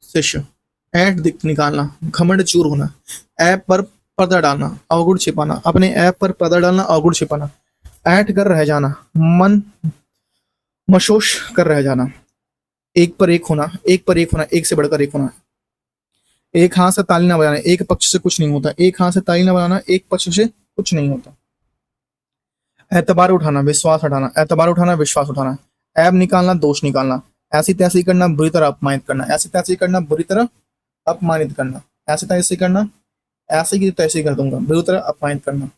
A: शिष्य। ऐठ दिख निकालना, घमंड चूर होना। ऐप पर पर्दा डालना, अवगुण छिपाना। अपने ऐप पर पर्दा डालना, अवगुण छिपाना। ऐठ कर रह जाना, मन मशोश कर रह जाना। एक पर एक होना, एक पर एक होना, एक से बढ़कर एक होना। एक हाथ से ताली ना बजाना, एक पक्ष से कुछ नहीं होता। एक हाथ से ताली ना बजाना, एक पक्ष से कुछ नहीं होता। एतबार उठाना, विश्वास हटाना। एतबार उठाना, विश्वास उठाना। ऐब निकालना, दोष निकालना। ऐसी तैसी करना, बुरी तरह अपमानित करना। ऐसी तैसी करना, बुरी तरह अपमानित करना। ऐसी तैसी करना, ऐसी की तैसी कर दूंगा, बुरी तरह अपमानित करना।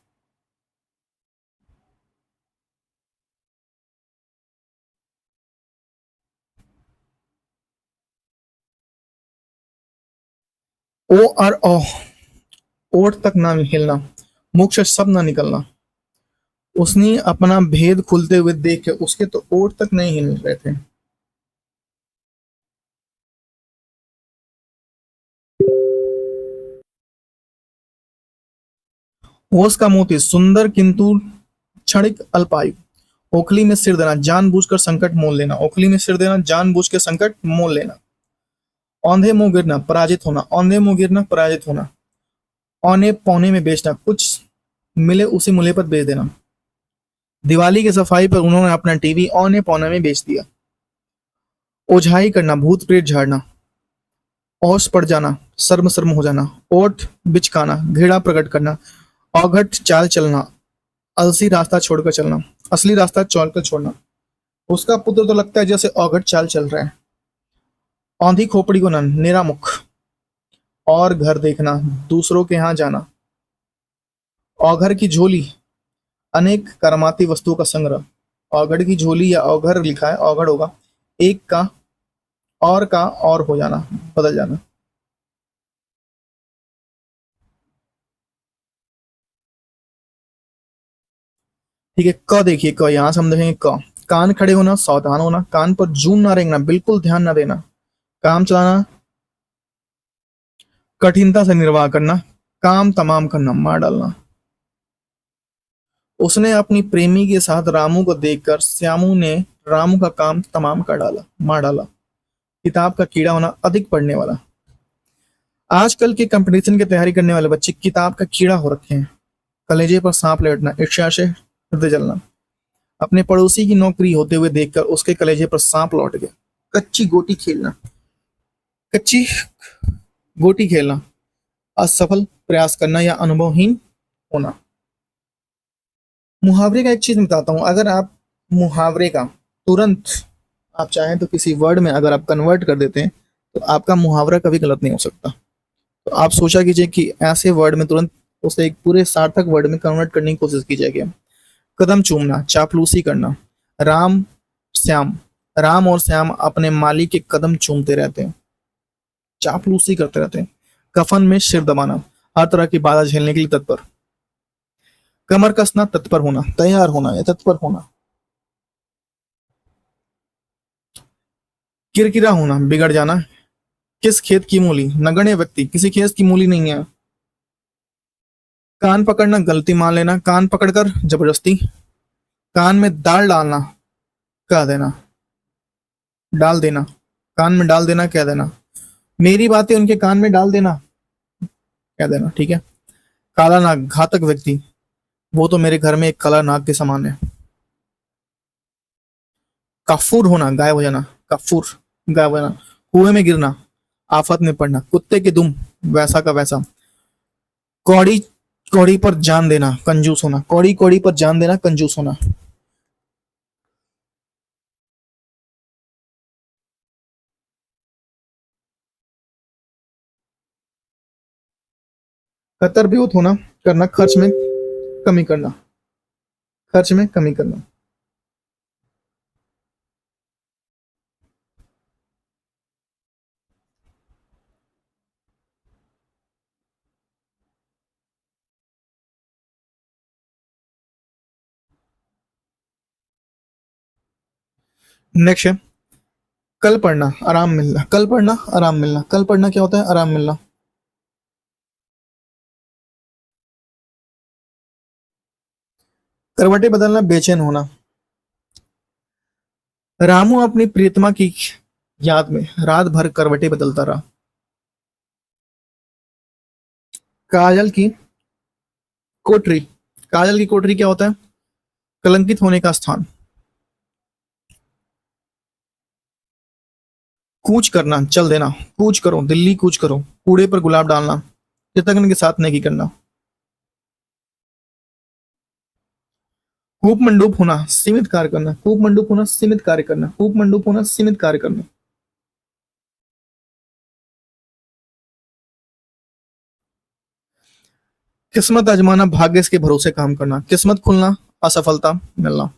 A: ओ और ओ, ओठ तक ना हिलना, मुख से शब्द ना निकलना। उसने अपना भेद खुलते हुए देखे, उसके तो ओठ तक नहीं हिल रहे थे। ओस का मोती, सुंदर किंतु क्षणिक अल्पायु। ओखली में सिर देना, जानबूझकर संकट मोल लेना। ओखली में सिर देना, जानबूझ के संकट मोल लेना। औंधे मुंह गिरना, पराजित होना, औंधे मुंह गिरना, पराजित होना। औने पौने में बेचना, कुछ मिले उसी मूल्य पर बेच देना। दिवाली की सफाई पर उन्होंने अपना टीवी औने पौने में बेच दिया। ओझाई करना, भूत प्रेत झाड़ना। औस पड़ जाना, शर्म शर्म हो जाना। ओठ बिचकाना, घृणा प्रकट करना। औघट चाल चलना, अलसी रास्ता छोड़कर चलना, असली रास्ता छोड़कर छोड़ना। उसका पुत्र तो लगता है जैसे औघट चाल चल रहा है। औंधी खोपड़ी को नन, निरामुख। और घर देखना, दूसरों के यहाँ जाना। औघर की झोली, अनेक करमाती वस्तुओं का संग्रह। औघड़ की झोली या औघर लिखा है, औघड़ होगा। एक का और हो जाना, बदल जाना। ठीक है, क देखिए, क यहां से हम देखेंगे क। कान खड़े होना, सावधान होना। कान पर जूं ना रेंगना, बिल्कुल ध्यान ना देना। काम चलाना, कठिनता से निर्वाह करना। काम तमाम करना, मार डालना। उसने अपनी प्रेमी के साथ रामू को देखकर श्यामू ने रामू का काम तमाम कर डाला, मार डाला। किताब का कीड़ा होना, अधिक पढ़ने वाला। आजकल के कंपटीशन की तैयारी करने वाले बच्चे किताब का कीड़ा हो रखे हैं। कलेजे पर सांप लेटना, ईर्ष्या से हृदय जलना। अपने पड़ोसी की नौकरी होते हुए देखकर उसके कलेजे पर सांप लौट गया। कच्ची गोटी खेलना, कच्ची गोटी खेलना। असफल प्रयास करना या अनुभवहीन होना। मुहावरे का एक चीज बताता हूं, अगर आप मुहावरे का तुरंत आप चाहें तो किसी वर्ड में अगर आप कन्वर्ट कर देते हैं तो आपका मुहावरा कभी गलत नहीं हो सकता। तो आप सोचा कीजिए कि ऐसे वर्ड में तुरंत उसे एक पूरे सार्थक वर्ड में कन्वर्ट करने की कोशिश की जाएगी। कदम चूमना, चापलूसी करना। राम श्याम, राम और श्याम अपने माली के कदम चूमते रहते हैं, चापलूसी करते रहते हैं। कफन में सिर दबाना, हर तरह की बाधा झेलने के लिए तत्पर। कमर कसना, तत्पर होना, तैयार होना या तत्पर होना। किरकिरा होना, बिगड़ जाना। किस खेत की मूली, नगण्य व्यक्ति, किसी खेत की मूली नहीं है। कान पकड़ना, गलती मान लेना। कान पकड़कर जबरदस्ती। कान में दाल डालना, कह देना, डाल देना। कान में डाल देना, कह देना। मेरी बातें उनके कान में डाल देना, कह देना। ठीक है। काला नाग, घातक व्यक्ति, वो तो मेरे घर में एक काला नाग के समान है। काफूर होना, गायब हो जाना। काफूर, गायब हो जाना। कुएं में गिरना, आफत में पड़ना। कुत्ते के दुम, वैसा का वैसा। कौड़ी कौड़ी पर जान देना, कंजूस होना। कौड़ी कौड़ी पर जान देना, कंजूस होना। कतर बेहोत होना, करना, खर्च में कमी करना, खर्च में कमी करना। नेक्स्ट है कल पढ़ना, आराम मिलना। कल पढ़ना, आराम मिलना। कल पढ़ना क्या होता है, आराम मिलना। करवटें बदलना, बेचैन होना। रामू अपनी प्रियतमा की याद में रात भर करवटें बदलता रहा। काजल की कोठरी, काजल की कोठरी क्या होता है, कलंकित होने का स्थान। कूच करना, चल देना। कूच करो, दिल्ली कूच करो। कूड़े पर गुलाब डालना, कृतघ्न के साथ नेकी करना। कूप मंडूप होना, सीमित कार्य करना। कूप मंडूप होना, सीमित कार्य करना। कूप मंडूप होना, सीमित कार्य करना। किस्मत आजमाना, भाग्य के भरोसे काम करना। किस्मत खुलना, असफलता मिलना,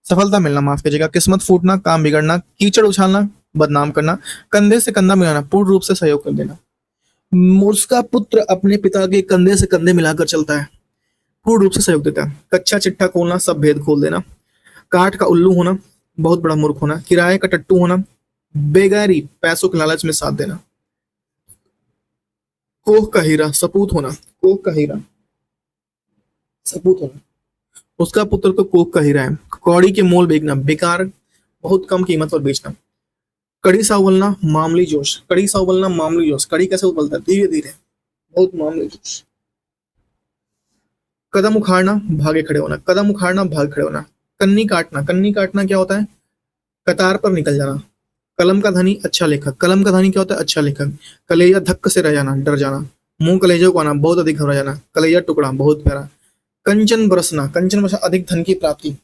A: सफलता मिलना, माफ कीजिएगा। किस्मत फूटना, काम बिगड़ना। कीचड़ उछालना, बदनाम करना। कंधे से कंधा मिलाना, पूर्ण रूप से सहयोग कर देना। उसका पुत्र अपने पिता के कंधे से कंधे मिलाकर चलता है, पूर्ण रूप से सहयोग देता है। कच्चा चिट्ठा खोलना, सब भेद खोल देना। काठ का उल्लू होना, बहुत बड़ा मूर्ख होना। किराए का टट्टू होना, बेगैरी, पैसों के लालच में साथ देना। कोह का हीरा, सपूत होना। कोह का हीरा, सपूत होना। उसका पुत्र तो कोह का हीरा है। कौड़ी के मोल बेचना, बेकार, बहुत कम कीमत पर बेचना। कड़ी सा उबलना मामूली जोश, कड़ी सा उबलना मामूली जोश, कड़ी कैसे उबलता है? धीरे धीरे, बहुत मामूली जोश। कदम उखाड़ना भागे खड़े होना, कदम उखाड़ना भाग खड़े होना। कन्नी काटना, कन्नी काटना क्या होता है? कतार पर निकल जाना। कलम का धनी अच्छा लेखक, कलम का धनी क्या होता है? अच्छा लेखक। कलेजा धक्क से रह जाना, डर जाना। मुंह कलेजे को आना, बहुत अधिक घबरा जाना। कलेजा टुकड़ा, बहुत प्यारा। कंचन बरसना, कंचन बरसना अधिक धन की प्राप्ति,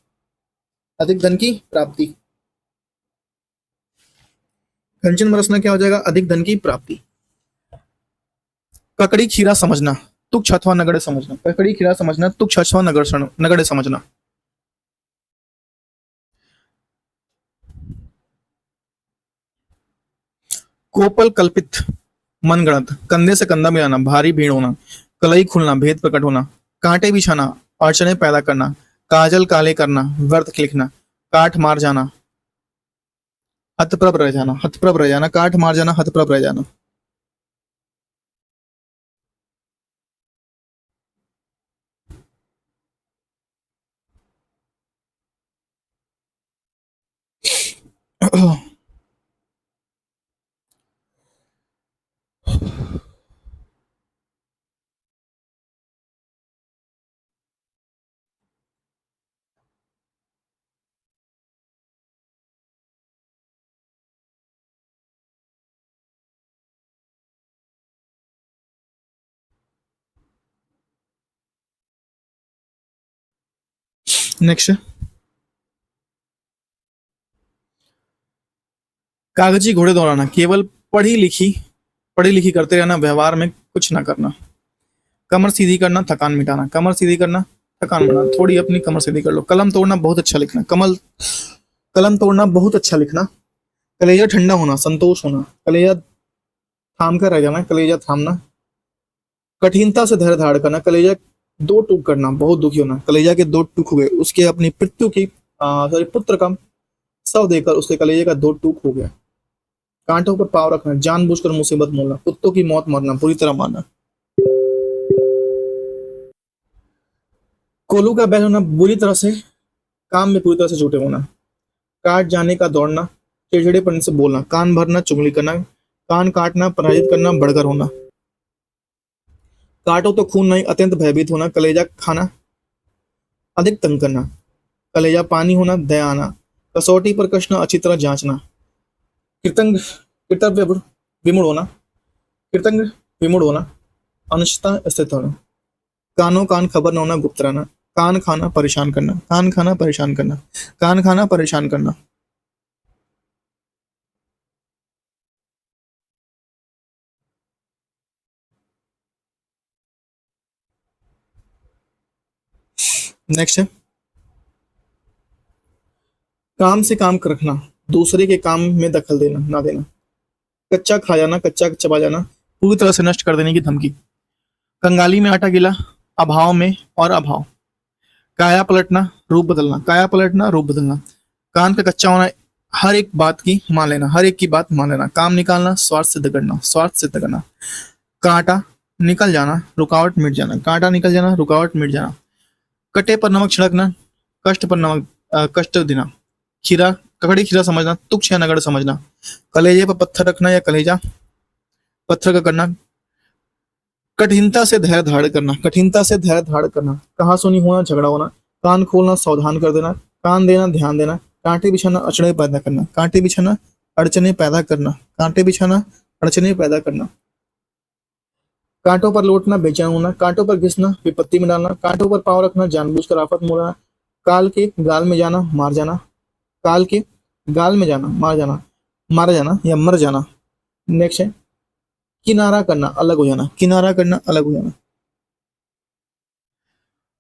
A: अधिक धन की प्राप्ति। कंचन बरसना क्या हो जाएगा? अधिक धन की प्राप्ति। ककड़ी खीरा समझना, तुक्ष अथवा नगण्य समझना, ककड़ी खीरा समझना, तुक्ष अथवा नगण्य समझना। कोपल कल्पित मनगढ़ंत, कंधे से कंधा मिलाना, भारी भीड़ होना। कलई खुलना, भेद प्रकट होना। कांटे बिछाना, अड़चने पैदा करना। काजल काले करना, व्यर्थ लिखना। काट मार जाना, हतप्रभ रह जाना, हतप्रभ रह जाना। काट मार जाना, हतप्रभ रह जाना। नेक्स्ट, कागजी घोड़े दौड़ाना, केवल पढ़ी लिखी करते रहना, व्यवहार में कुछ ना करना। कमर सीधी करना, थकान मिटाना, कमर सीधी करना, थकान मिटाना। थोड़ी अपनी कमर सीधी कर लो। कलम तोड़ना, बहुत अच्छा लिखना, कलम तोड़ना, बहुत अच्छा लिखना। कलेजा ठंडा होना, संतोष होना। कलेजा थाम कर रह जाना, कलेजा थामना। कठिनता से धैर्य धारण करना, कलेजा दो टूक करना, बहुत दुखी होना। कलेजा के दो टूक हुए, उसके अपनी पृथ्वी की सॉरी पुत्र का शव देकर उसके कलेजे का दो टूक हो गया। कांटों पर पाव रखना, जानबूझकर मुसीबत मोलना। कुत्तों की मौत मरना, बुरी तरह मारना। कोलू का बैल होना, बुरी तरह से काम में पूरी तरह से जुटे होना। काट जाने का दौड़ना, चिड़चिड़ेपन से बोलना। कान भरना, चुगली करना। कान काटना, पराजित करना, बढ़कर होना। काटो तो खून नहीं, अत्यंत भयभीत होना। कलेजा खाना, अधिक तंग करना। कलेजा पानी होना, दया आना। कसौटी पर कसना, अच्छी तरह जांचना। कृतंग कृतव्य विमूढ़ होना, कृतंग विमूढ़ होना। अनिश्चितता स्थित होना। कानों कान खबर न होना, गुप्त रहना। कान खाना, परेशान करना। कान खाना, परेशान करना। कान खाना, परेशान करना। नेक्स्ट है, काम से काम कर रखना, दूसरे के काम में दखल देना ना देना। कच्चा खा जाना, कच्चा चबा जाना, पूरी तरह से नष्ट कर देने की धमकी। कंगाली में आटा गिला, अभाव में और अभाव। काया पलटना, रूप बदलना। काया पलटना, रूप बदलना। कान का कच्चा होना, हर एक बात की मान लेना, हर एक की बात मान लेना। काम निकालना, स्वार्थ सिद्ध करना, स्वार्थ सिद्ध करना। कांटा निकल जाना, रुकावट मिट जाना। कांटा निकल जाना, रुकावट मिट जाना। कटे पर नमक छिड़कना, कष्ट पर नमक कष्ट देना। खीरा, ककड़ी खीरा समझना, तुक्ष या नगड़ समझना। कलेजे पर पत्थर रखना या कलेजा पत्थर का करना। कठिनता से धैर्य धारण करना, कठिनता से धैर्य धारण करना। कहा सुनी होना, झगड़ा होना। कान खोलना, सावधान कर देना। कान देना, ध्यान देना। कांटे बिछाना, अड़चने पैदा करना। कांटे बिछाना, अड़चने पैदा करना। कांटे बिछाना, अड़चने पैदा करना। कांटों पर लौटना, बेचैन होना। कांटों पर घिसना, विपत्ति में डालना। कांटों पर पांव रखना, जानबूझकर आफत में डालना। काल के गाल में जाना, मार जाना। काल के गाल में जाना, मार जाना, मारा जाना या मर जाना। नेक्स्ट है, किनारा करना, अलग हो जाना। किनारा करना, अलग हो जाना।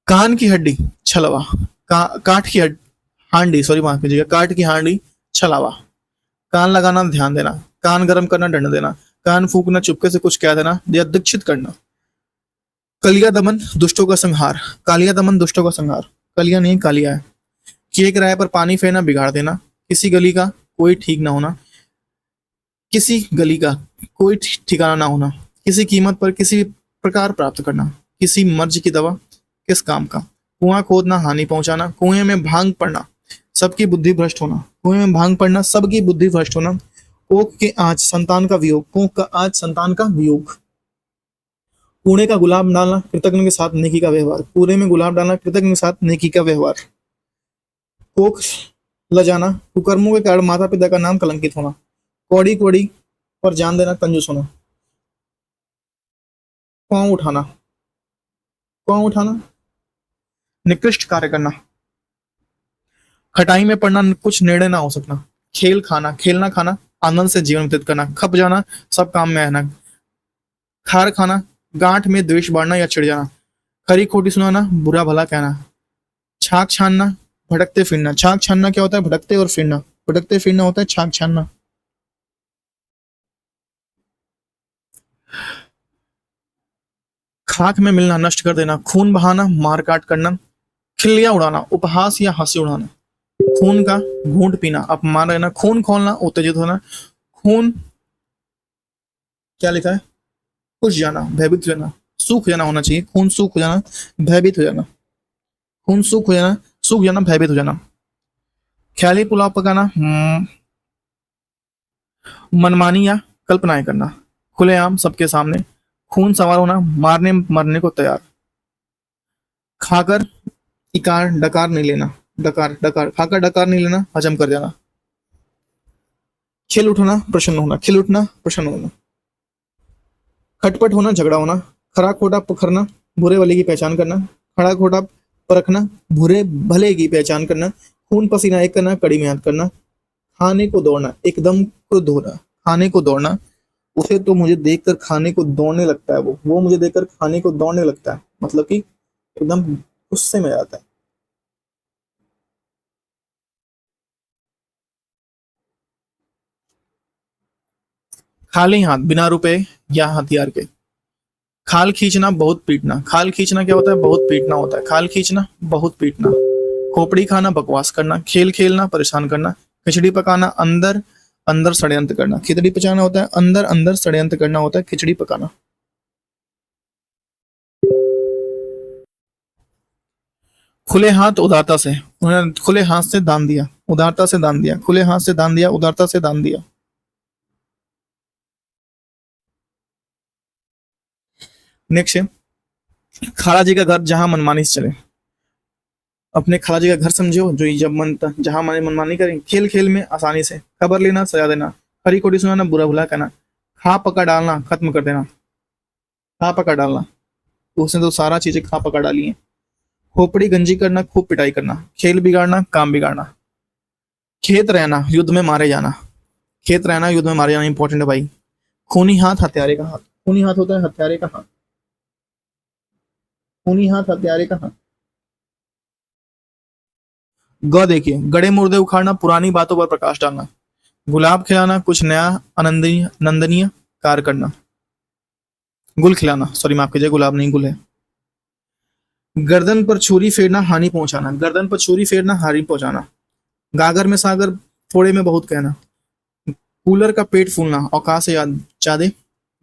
A: कान की हड्डी, छलवा। काठ की हांडी, सॉरी माफ कीजिएगा, काठ की हांडी, छलावा। कान लगाना, ध्यान देना। कान गर्म करना, दंड देना। कान फूकना, चुपके से कुछ कह देना या दीक्षित करना। कलिया दमन, दुष्टों का संहार। कालिया दमन, दुष्टों का संहार। कलिया नहीं, कालिया है। किए किराए पर पानी फेरना, बिगाड़ देना। किसी गली का कोई ठीक ना होना, किसी गली का कोई ठिकाना ना होना। किसी कीमत पर किसी प्रकार प्राप्त करना। किसी मर्ज की दवा, किस काम का। कुआं खोदना, हानि पहुंचाना। कुएं में भांग पड़ना, सबकी बुद्धि भ्रष्ट होना। कुएं में भांग पड़ना, सबकी बुद्धि भ्रष्ट होना। कोख के आज संतान का वियोग, कोख का आज संतान का वियोग। कूड़े का गुलाब डालना, कृतज्ञ के साथ नेकी का व्यवहार, कूड़े में गुलाब डालना, कृतज्ञ के साथ नेकी का व्यवहार। कोख ल जाना, कुकर्मों के कारण माता पिता का नाम कलंकित होना। कौड़ी कौड़ी पर जान देना, कंजूस होना। पांव उठाना, पांव उठाना, निकृष्ट कार्य करना। खटाई में पड़ना, कुछ निर्णय ना हो सकना। खेल खाना, खेलना खाना, आनंद से जीवन व्यतीत करना। खप जाना, सब काम में रहना। खार खाना, गांठ में द्वेष बढ़ना या चिढ़ जाना। खरी खोटी सुनाना, बुरा भला कहना। छाक छानना, भटकते फिरना। छाक छानना क्या होता है? भटकते और फिरना। भटकते फिरना होता है छाक छानना। खाक में मिलना, नष्ट कर देना। खून बहाना, मार काट करना। खिल्लियां उड़ाना, उपहास या हंसी उड़ाना। खून का घूंट पीना, अपमान रहना। खून खोलना, उत्तेजित होना। खून क्या लिखा है? खुश जाना, भयभीत हो जाना, सूख जाना होना चाहिए। खून सूख हो जाना, भयभीत हो जाना। खून सूख हो जाना, सूख जाना, भयभीत हो जाना। ख्याली पुलाव पकाना, मनमानी या कल्पनाएं करना। खुलेआम सबके सामने। खून सवार होना, मारने मरने को तैयार। खाकर इकार डकार नहीं लेना। डकार डकार खाकर डकार नहीं लेना, हजम कर जाना। खिल उठना, प्रसन्न होना। खिल उठना, प्रसन्न होना। खटपट होना, झगड़ा होना। खरा खोटा पखरना, बुरे भले की पहचान करना। खड़ा खोटा परखना, बुरे भले की पहचान करना। खून पसीना एक करना, कड़ी मेहनत करना। खाने को दौड़ना, एकदम क्रुद्ध होना। खाने को दौड़ना, उसे तो मुझे देखकर खाने को दौड़ने लगता है। वो मुझे देखकर खाने को दौड़ने लगता है, मतलब कि एकदम गुस्से में आ जाता है। खाली हाथ, बिना रुपए या हथियार के। खाल खींचना, बहुत पीटना। खाल खींचना क्या होता है? बहुत पीटना होता है। खाल खींचना, बहुत पीटना। खोपड़ी खाना, बकवास करना। खेल खेलना, परेशान करना। खिचड़ी पकाना, अंदर अंदर षड्यंत्र करना। खिचड़ी पचाना होता है अंदर अंदर षड्यंत्र करना होता है खिचड़ी पकाना। खुले हाथ, उदारता से। उन्होंने खुले हाथ से दान दिया, उदारता से दान दिया। खुले हाथ से दान दिया, उदारता से दान दिया। नेक्स्ट है खाला जी का घर जहां मनमानी से चले। अपने खाला जी का घर समझो, जो जब मन जहां माने मनमानी करें। खेल खेल में आसानी से। खबर लेना, सजा देना। खरी खोटी सुनाना, बुरा भला कहना। खा पका डालना, खत्म कर देना। खा पका डालना, तो उसने तो सारा चीजें खा पका डाली हैं। खोपड़ी गंजी करना, खूब पिटाई करना। खेल बिगाड़ना, काम बिगाड़ना। खेत रहना, युद्ध में मारे जाना। खेत रहना, युद्ध में मारे जाना इंपॉर्टेंट है भाई। खूनी हाथ, हत्यारे का हाथ। खूनी हाथ होता है हत्यारे का हाथ। खूनी हाथ, हत्यारे का हाथ। ग देखिए, गड़े मुर्दे उखाड़ना, पुरानी बातों पर प्रकाश डालना। गुलाब खिलाना, कुछ नया आनंदनीय नंदनीय कार्य करना। गुल खिलाना, सॉरी माफ कीजिए, गुलाब नहीं गुल है। गर्दन पर छुरी फेरना, हानि पहुंचाना। गर्दन पर छुरी फेरना, हानि पहुंचाना। गागर में सागर, थोड़े में बहुत कहना। कूलर का पेट फूलना, औकात से ज्यादा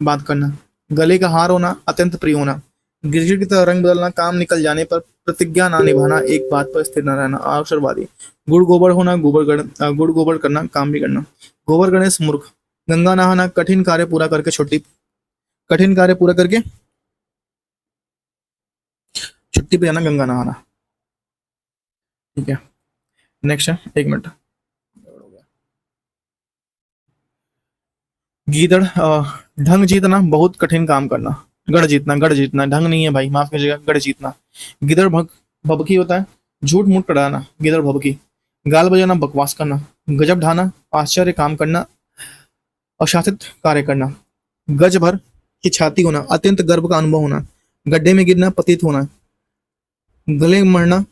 A: बात करना। गले का हार होना, अत्यंत प्रिय होना। गिरगिट की तरह रंग बदलना, काम निकल जाने पर प्रतिज्ञा ना निभाना, एक बात पर स्थिर न रहना, अवसरवादी। गुड़ गोबर होना, गुड़ गोबर करना, काम भी करना। गोबर गणेश मूर्ख। गंगा नहाना, कठिन कार्य पूरा करके छुट्टी, कठिन कार्य पूरा करके छुट्टी पे जाना, गंगा नहाना। ठीक है, नेक्स्ट है, एक मिनट। गीदड़, ढंग जीतना, बहुत कठिन काम करना। गढ़ जीतना, गढ़ जीतना, ढंग नहीं है भाई, माफ कीजिएगा, गढ़ जीतना। गिदड़ भभकी होता है झूठ मूठ कराना, गिदड़ भभकी। गाल बजाना, बकवास करना। गजब ढाना, आश्चर्य काम करना, अशासित कार्य करना। गज भर की छाती होना, अत्यंत गर्व का अनुभव होना। गड्ढे में गिरना, पतित होना। गले मरना,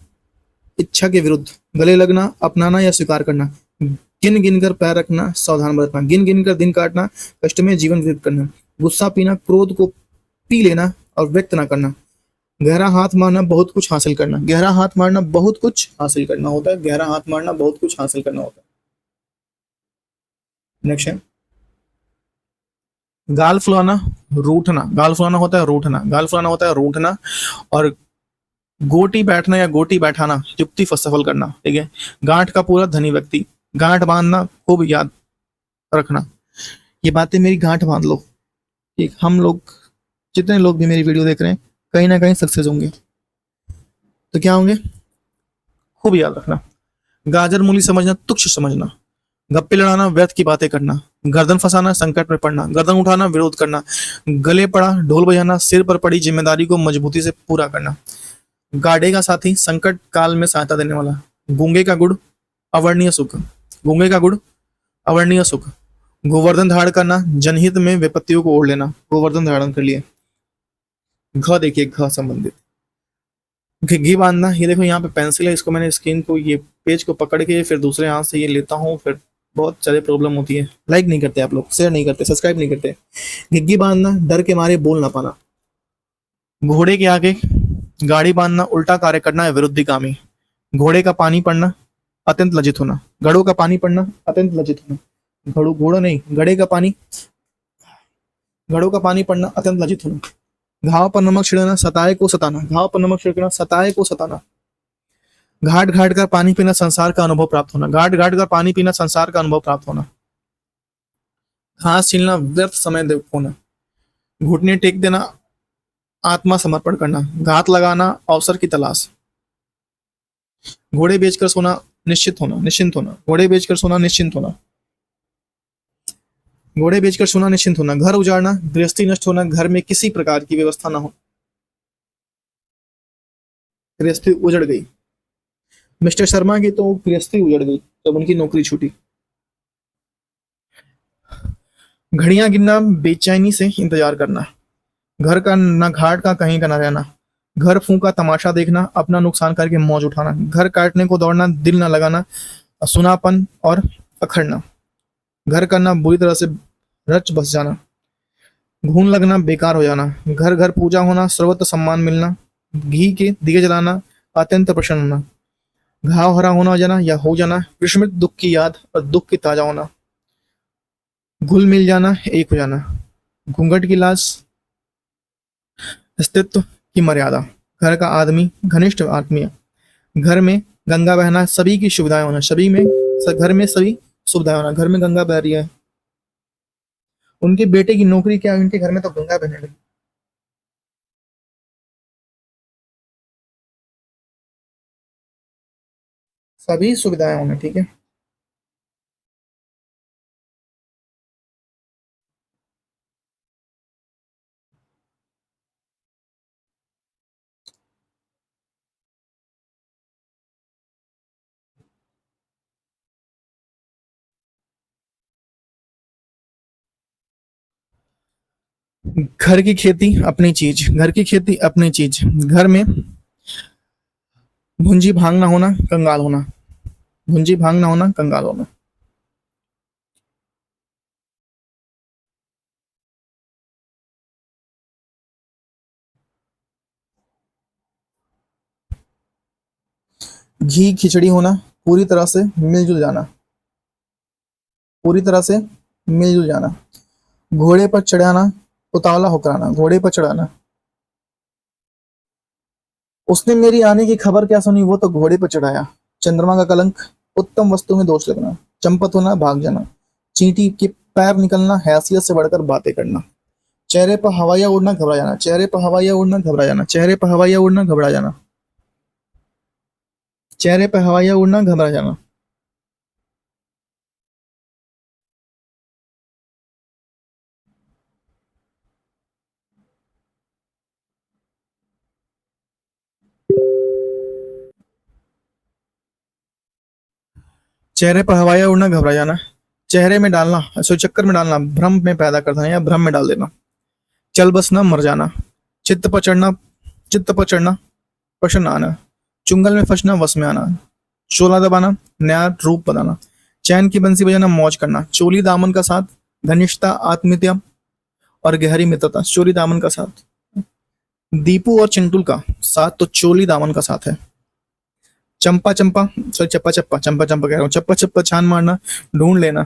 A: इच्छा के विरुद्ध। गले लगना, अपनाना या स्वीकार करना। गिन गिन कर पैर रखना, सावधान बरतना। गिन गिन कर दिन काटना, कष्ट में जीवन व्यतीत करना। गुस्सा पीना, क्रोध को पी लेना और व्यक्त ना करना। गहरा हाथ मारना, बहुत कुछ हासिल करना। गहरा हाथ मारना, बहुत कुछ हासिल करना होता है। गहरा हाथ मारना, बहुत कुछ हासिल करना होता है। नेक्स्ट है गाल फुलाना, रूठना। गाल फुलाना होता है रूठना, गाल फुलाना होता है रूठना। और गोटी बैठना या गोटी बैठाना, युक्ति सफल करना। ठीक है। गांठ का पूरा धनी व्यक्ति। गांठ बांधना, खूब याद रखना। ये बातें मेरी गांठ बांध लो। ठीक, हम लोग जितने लोग भी मेरी वीडियो देख रहे हैं कहीं ना कहीं सक्सेस होंगे। तो क्या होंगे, खूब याद रखना। गाजर मूली समझना, तुच्छ समझना, गप्पे लड़ाना, व्यर्थ की बातें करना, गर्दन फंसाना, संकट में पड़ना, गर्दन उठाना, विरोध करना, गले पड़ा ढोल बजाना, सिर पर पड़ी जिम्मेदारी को मजबूती से पूरा करना, गाढ़े का साथी, संकट काल में सहायता देने वाला, गूंगे का गुड़, अवर्णीय सुख, गूंगे का गुड़, अवर्णीय सुख, गोवर्धन धारण करना, जनहित में विपत्तियों को ओढ़ लेना, गोवर्धन धारण कर लिए। घ देखिए, घ संबंधित, घी बांधना, ये देखो यहाँ पे पेंसिल है, इसको मैंने स्क्रीन को, ये पेज को पकड़ के फिर दूसरे हाथ से ये लेता हूँ, फिर बहुत सारी प्रॉब्लम होती है। लाइक नहीं करते आप लोग, शेयर नहीं करते, सब्सक्राइब नहीं करते। घिग्गी बांधना, डर के मारे बोल ना पाना, घोड़े के आगे गाड़ी बांधना, उल्टा कार्य करना है, विरुद्धिगामी, घोड़े का पानी पड़ना, अत्यंत लज्जित होना, घड़ों का पानी पड़ना, अत्यंत लज्जित होना, घड़ो घोड़ो नहीं, घड़े का पानी, घड़ों का पानी पड़ना, अत्यंत लज्जित होना, घाव पर नमक छिड़कना, सताए को सताना, घाव पर नमक छिड़कना, सताए को सताना, घाट घाट कर पानी पीना, संसार का अनुभव प्राप्त होना, घाट घाट कर पानी पीना, संसार का अनुभव प्राप्त होना, घास छीलना, व्यर्थ समय होना, घुटने टेक देना, आत्मा समर्पण करना, घात लगाना, अवसर की तलाश, घोड़े बेचकर सोना, निश्चित होना, निश्चिंत होना, घोड़े बेचकर सोना, निश्चिंत होना, घोड़े बेचकर सोना, निश्चिंत होना, घर उजाड़ना, गृहस्थी नष्ट होना, घर में किसी प्रकार की व्यवस्था न हो, गृहस्थी उजड़ गई। मिस्टर शर्मा की तो गृहस्थी उजड़ गई जब उनकी नौकरी छूटी। घड़ियां गिनना, बेचैनी से इंतजार करना, घर का न घाट का कहीं का न रहना, घर फूंका तमाशा देखना, अपना नुकसान करके मौज उठाना, घर काटने को दौड़ना, दिल न लगाना, सुनापन और अखड़ना, घर करना, बुरी तरह से रच बस जाना, घून लगना, बेकार हो जाना, घर घर पूजा होना, सर्वत्र सम्मान मिलना, घी के दिए जलाना, अत्यंत प्रसन्न होना, घाव हरा होना जाना या हो जाना, विस्मृत दुख की याद और दुख की ताजा होना, घुल मिल जाना, एक हो जाना, घूंघट की लाज, अस्तित्व की मर्यादा, घर का आदमी, घनिष्ठ आत्मीय, घर में गंगा बहना, सभी की सुविधाएं होना, सभी में घर में सभी सुविधाएं होना, घर में गंगा बह रही है, उनके बेटे की नौकरी क्या, उनके घर में तो गंगा बहने लगी। सभी सुविधाएं होना, ठीक है। घर की खेती अपनी चीज, घर की खेती अपनी चीज, घर में भुंजी भांग ना होना, कंगाल होना, भुंजी भांग ना होना, कंगाल होना, घी खिचड़ी होना, पूरी तरह से मिलजुल जाना, पूरी तरह से मिलजुल जाना, घोड़े पर चढ़ाना, उतावला होकर आना, घोड़े पर चढ़ाना, उसने मेरी आने की खबर क्या सुनी, वो तो घोड़े पर चढ़ाया, चंद्रमा का कलंक, उत्तम वस्तु में दोष लगना, चंपत होना, भाग जाना, चींटी के पैर निकलना, हैसियत से बढ़कर बातें करना, चेहरे पर हवाइयां उड़ना, घबरा जाना, चेहरे पर हवाइयां उड़ना, घबरा जाना, चेहरे पर हवाइयां उड़ना, घबरा जाना, चेहरे पर हवाइयां उड़ना, घबरा जाना, चेहरे पर हवाइयां उड़ना, घबरा जाना, चेहरे में डालना, सो चक्कर में डालना, भ्रम में पैदा कर देना या भ्रम में डाल देना, चल बसना, मर जाना, चित्त पर चढ़ना, चित्त पर चढ़ना, प्रश्न आना, चुंगल में फंसना, वश में आना, चोला दबाना, नया रूप बनाना, चैन की बंसी बजाना, मौज करना, चोली दामन का साथ, घनिष्ठता, आत्मीयता और गहरी मित्रता, चोली दामन का साथ, दीपू और चिंटुल का साथ तो चोली दामन का साथ है, चंपा चंपा, सॉरी चप्पा चप्पा, चंपा चंपा कह रहा हूँ, चप्पा चप्पा छान मारना, ढूंढ लेना,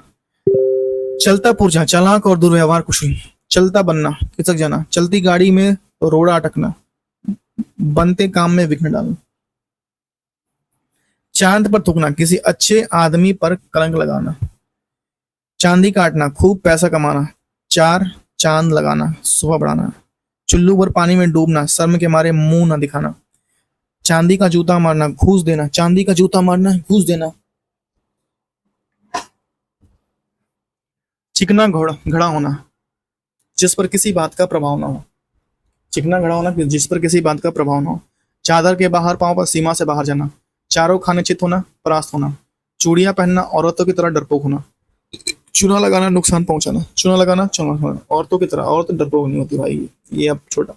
A: चलता पुरजा, चालाक और दुर्व्यवहार कुशल, चलता बनना, खिसक जाना, चलती गाड़ी में रोड़ा अटकना, बनते काम में विघ्न डालना, चांद पर थूकना, किसी अच्छे आदमी पर कलंक लगाना, चांदी काटना, खूब पैसा कमाना, चार चांद लगाना, सुबह बढ़ाना, चुल्लू भर पानी में डूबना, शर्म के मारे मुंह ना दिखाना, चांदी का जूता मारना, घूस देना, चांदी का जूता मारना, घूस देना, चिकना घोड़ा घड़ा होना, जिस पर किसी बात का प्रभाव ना हो, चिकना घड़ा होना जिस पर किसी बात का प्रभाव ना हो, चादर के बाहर पांव पर सीमा से बाहर जाना, चारों खाने चित होना, परास्त होना, चूड़ियां पहनना, औरतों की तरह डरपोक होना, चूना लगाना, नुकसान पहुंचाना, चूना लगाना, चूना होना, औरतों की तरह, औरत डरपोक नहीं होती भाई। ये अब छोटा,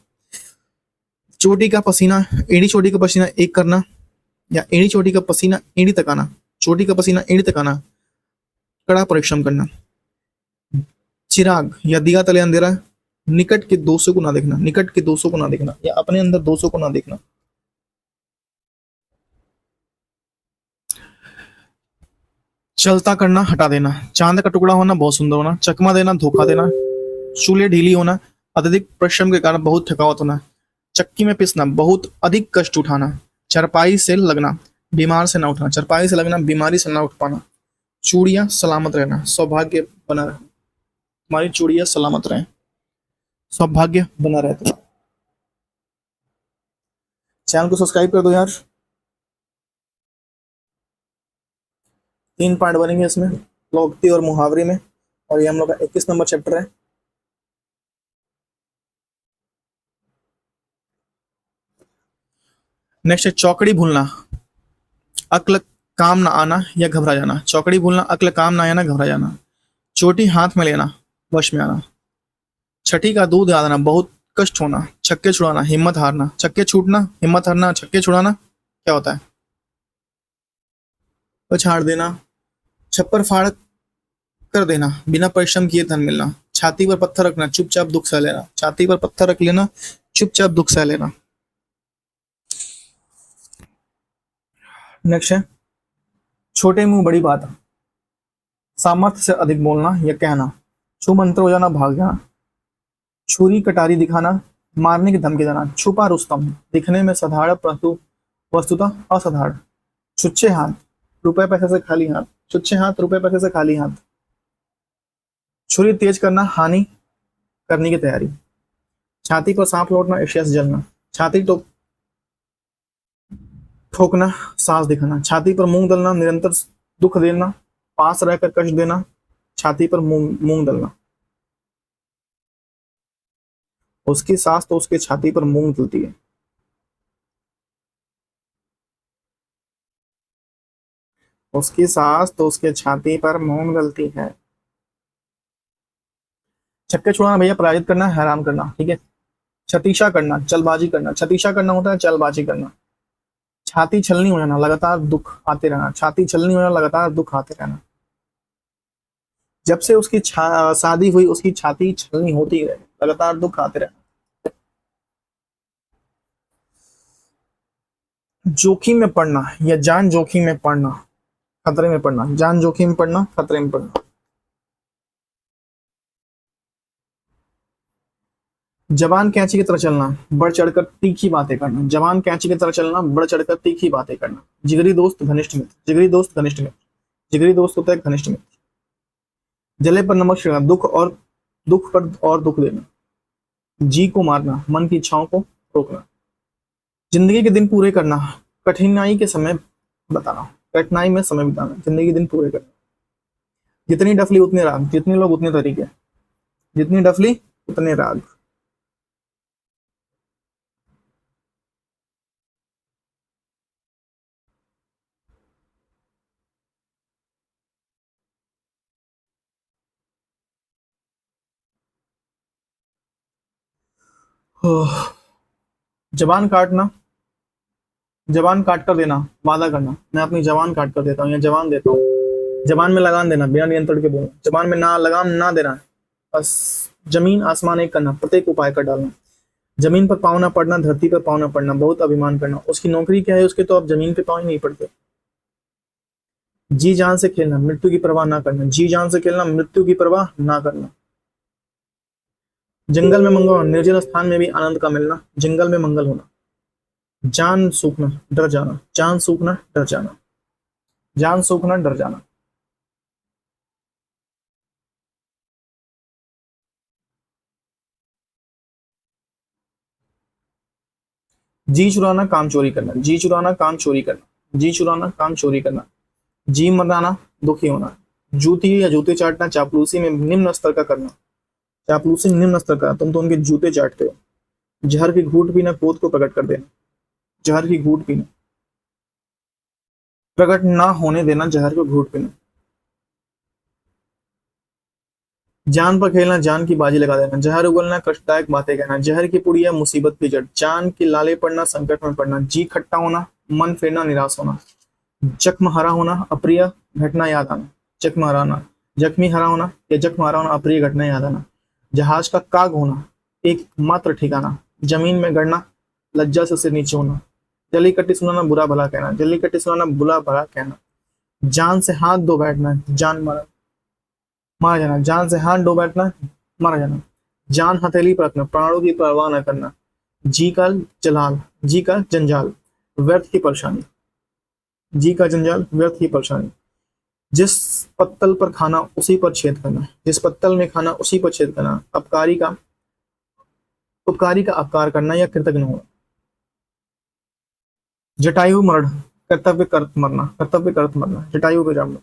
A: चोटी का पसीना, एड़ी चोटी का पसीना एक करना, या एड़ी चोटी का पसीना एड़ी तक आना, चोटी का पसीना एड़ी तक आना, कड़ा परिश्रम करना, चिराग या दिया तले अंधेरा, निकट के दोषों को ना देखना, निकट के दोषों को ना देखना या अपने अंदर दोषों को ना देखना, चलता करना, हटा देना, चांद का टुकड़ा होना, बहुत सुंदर होना, चकमा देना, धोखा देना, चूल्हे ढीली होना, अत्यधिक परिश्रम के कारण बहुत थकावट होना, चक्की में पिसना, बहुत अधिक कष्ट उठाना, चरपाई से लगना, बीमार से ना उठना, चरपाई से लगना, बीमारी से ना उठ पाना, चूड़ियां सलामत रहना, सौभाग्य बना रहे, हमारी चूड़ियां सलामत रहे, सौभाग्य बना रहता है। चैनल को सब्सक्राइब कर दो यार। 3 पार्ट बनेंगे इसमें, लोकोक्ति और मुहावरे में, और ये हम लोग का 21 नंबर चैप्टर है। नेक्स्ट है चौकड़ी भूलना, अक्ल काम ना आना या घबरा जाना, चौकड़ी भूलना, अक्ल काम ना आना, घबरा जाना, चोटी हाथ में लेना, वश में आना, छठी का दूध याद आना, बहुत कष्ट होना, छक्के छुड़ाना, हिम्मत हारना, छक्के छूटना, हिम्मत हारना, छक्के छुड़ाना क्या होता है? पछाड़ देना, छप्पर फाड़ कर देना, बिना परिश्रम किए धन मिलना, छाती पर पत्थर रखना, चुपचाप दुख सह लेना, छाती पर पत्थर रख लेना, चुपचाप दुख सह लेना। नेक्स्ट है छोटे मुंह बड़ी बात, सामर्थ्य से अधिक बोलना या कहना, छू मंत्र हो जाना, भाग जाना, छुरी कटारी दिखाना, मारने की धमकी देना, छुपा रुस्तम, दिखने में साधारण परंतु वस्तुतः असाधारण, छुच्छे हाथ, रुपए पैसे से खाली हाथ, छुच्छे हाथ, रुपए पैसे से खाली हाथ, छुरी तेज करना, हानि करने की तैयारी, छाती पर सांप लौटना, एशिया से जलना, छाती तो ठोकना, सांस दिखाना, छाती पर मूंग दलना, निरंतर दुख देना, पास रहकर कष्ट देना, छाती पर मूंग दलना, उसकी सांस तो उसके छाती पर मूंग दलती है, उसकी सांस तो उसके छाती पर मूंग दलती है। छक्के छुड़ाना भैया पराजित करना, हैरान करना, ठीक है। छतीशा करना, चलबाजी करना, छतीशा करना होता है चलबाजी करना, छाती छलनी हो जाना, लगातार दुख आते रहना, छाती छलनी हो जाना, लगातार दुख आते रहना, जब से उसकी शादी हुई उसकी छाती छलनी होती रहे, लगातार दुख आते रहना, जोखिम में पड़ना या जान जोखिम में पड़ना, खतरे में पड़ना, जान जोखिम में पड़ना, खतरे में पड़ना, जबान कैंची की तरह चलना, बढ़ चढ़कर तीखी बातें करना, जबान कैंची की तरह चलना, बढ़ चढ़कर तीखी बातें करना, जिगरी दोस्त घनिष्ठ मित्र, जिगरी दोस्त घनिष्ठ मित्र, जिगरी दोस्त होता है घनिष्ठ मित्र, जले पर नमक छिड़कना, दुख पर और दुख देना, जी को मारना, मन की इच्छाओं को रोकना, जिंदगी के दिन पूरे करना, कठिनाई के समय बताना, कठिनाई में समय बिताना, जिंदगी के दिन पूरे करना, जितनी डफली उतने राग, जितने लोग उतने तरीके, जितनी डफली उतने राग, जबान काटना, जबान काट कर देना, वादा करना, मैं अपनी जबान काट कर देता हूँ या जबान देता हूँ, जबान में लगाम देना, बिना नियंत्रण के बोलना, जबान में ना लगाम ना देना, बस जमीन आसमान एक करना, प्रत्येक उपाय कर डालना, जमीन पर पाँव ना पड़ना, धरती पर पाँव ना पड़ना, बहुत अभिमान करना, उसकी नौकरी क्या है उसके तो अब जमीन पे पाँव ही नहीं पड़ते, जी जान से खेलना, मृत्यु की परवाह ना करना, जी जान से खेलना, मृत्यु की परवाह ना करना, जंगल में मंगल होना, निर्जन स्थान में भी आनंद का मिलना, जंगल में मंगल होना, जान सूखना, डर जाना, जान सूखना, डर जाना, जान सूखना, डर जाना, जी चुराना काम चोरी करना, जी चुराना काम चोरी करना, जी चुराना काम चोरी करना, जी मनाना दुखी होना, जूती या जूते चाटना चापलूसी में निम्न स्तर का करना, चापलूसी निम्न स्तर का, तुम तो उनके जूते चाटते हो। जहर की घूट पीना क्रोध को प्रकट कर देना, जहर की घूट पीना, प्रकट ना होने देना जहर को घूट पीना, जान पर खेलना जान की बाजी लगा देना, जहर उगलना कष्टदायक बातें कहना, जहर की पुड़िया मुसीबत की जड़, जान की लाले पड़ना संकट में पड़ना, जी खट्टा होना मन फेरना निराश होना, जख्म हरा होना अप्रिय घटना याद आना, जख्म हराना, जख्मी हरा होना या जख्म हरा होना अप्रिय घटना याद आना, जहाज का काग होना एक मात्र ठिकाना, जमीन में गड़ना लज्जा से सिर नीचे होना, जली कट्टी सुनाना बुरा भला कहना, जली कट्टी सुनाना बुरा भला कहना, जान से हाथ धो बैठना जान मारा मारा जाना, जान से हाथ धो बैठना मारा जाना, जान हथेली पर रखना प्राणों की परवाह न करना, जी का जलाल, जी का जंजाल व्यर्थ की परेशानी, जी का जंजाल व्यर्थ की परेशानी, जिस पत्तल पर खाना उसी पर छेद करना, जिस पत्तल में खाना उसी पर छेद करना, उपकारी का अपकार करना या कृतज्ञ होना, जटायु मरण कर्तव्य करत मरना, जटायु को जन्म,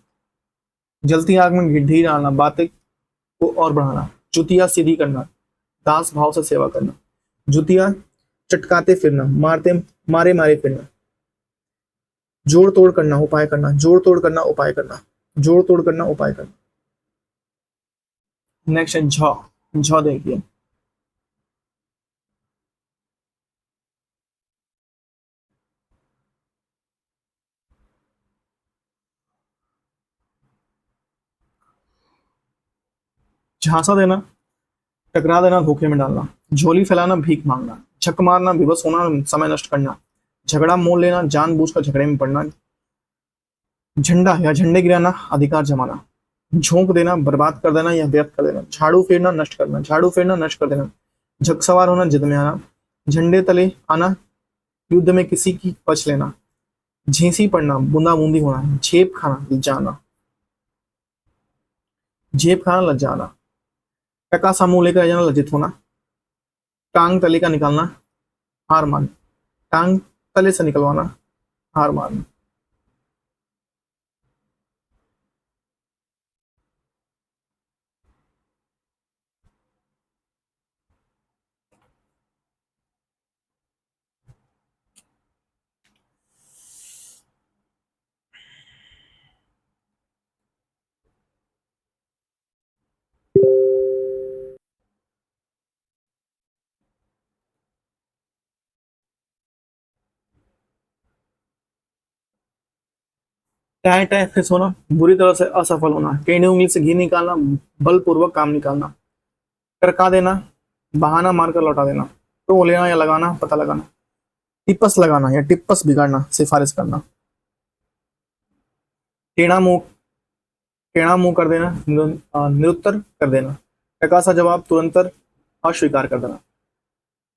A: जलती आग में घी डालना बातें को और बढ़ाना, जुतिया सीधी करना दास भाव से सेवा करना, जुतिया चटकाते फिरना मारे मारे फिरना, जोड़ तोड़ करना उपाय करना, जोड़ तोड़ करना उपाय करना, जोड़ तोड़ करना उपाय करना। नेक्स्ट है झ, झ देखिए, झांसा देना टकरा देना धोखे में डालना, झोली फैलाना भीख मांगना, झक मारना विवश होना समय नष्ट करना, झगड़ा मोल लेना जानबूझकर झगड़े में पड़ना, झंडा या झंडे गिराना अधिकार जमाना, झोंक देना बर्बाद कर देना या व्यर्थ कर देना, झाड़ू फेरना नष्ट करना, झाड़ू फेरना नष्ट कर देना, झक सवार होना जिद में आना, झंडे तले आना युद्ध में किसी की पछ लेना, झेंसी पड़ना बूंदा बूंदी होना, झेप खाना जाना, झेप खाना लज जाना, टका सा मुंह लेकर आ जाना लज्जित होना, टांग तले का निकालना हार मान, टांग तले से निकलवाना हार मान। टाए टाए फिस होना बुरी तरह से असफल होना, टेढ़ी उंगली से घी निकालना बलपूर्वक काम निकालना, टरका देना बहाना मारकर लौटा देना, तो लेना या लगाना पता लगाना, टिप्पस लगाना या टिप्पस बिगाड़ना सिफारिश करना, टेढ़ा मुंह टेढ़ा मुंह कर देना निरुत्तर कर देना, टका सा जवाब तुरंत अस्वीकार कर देना,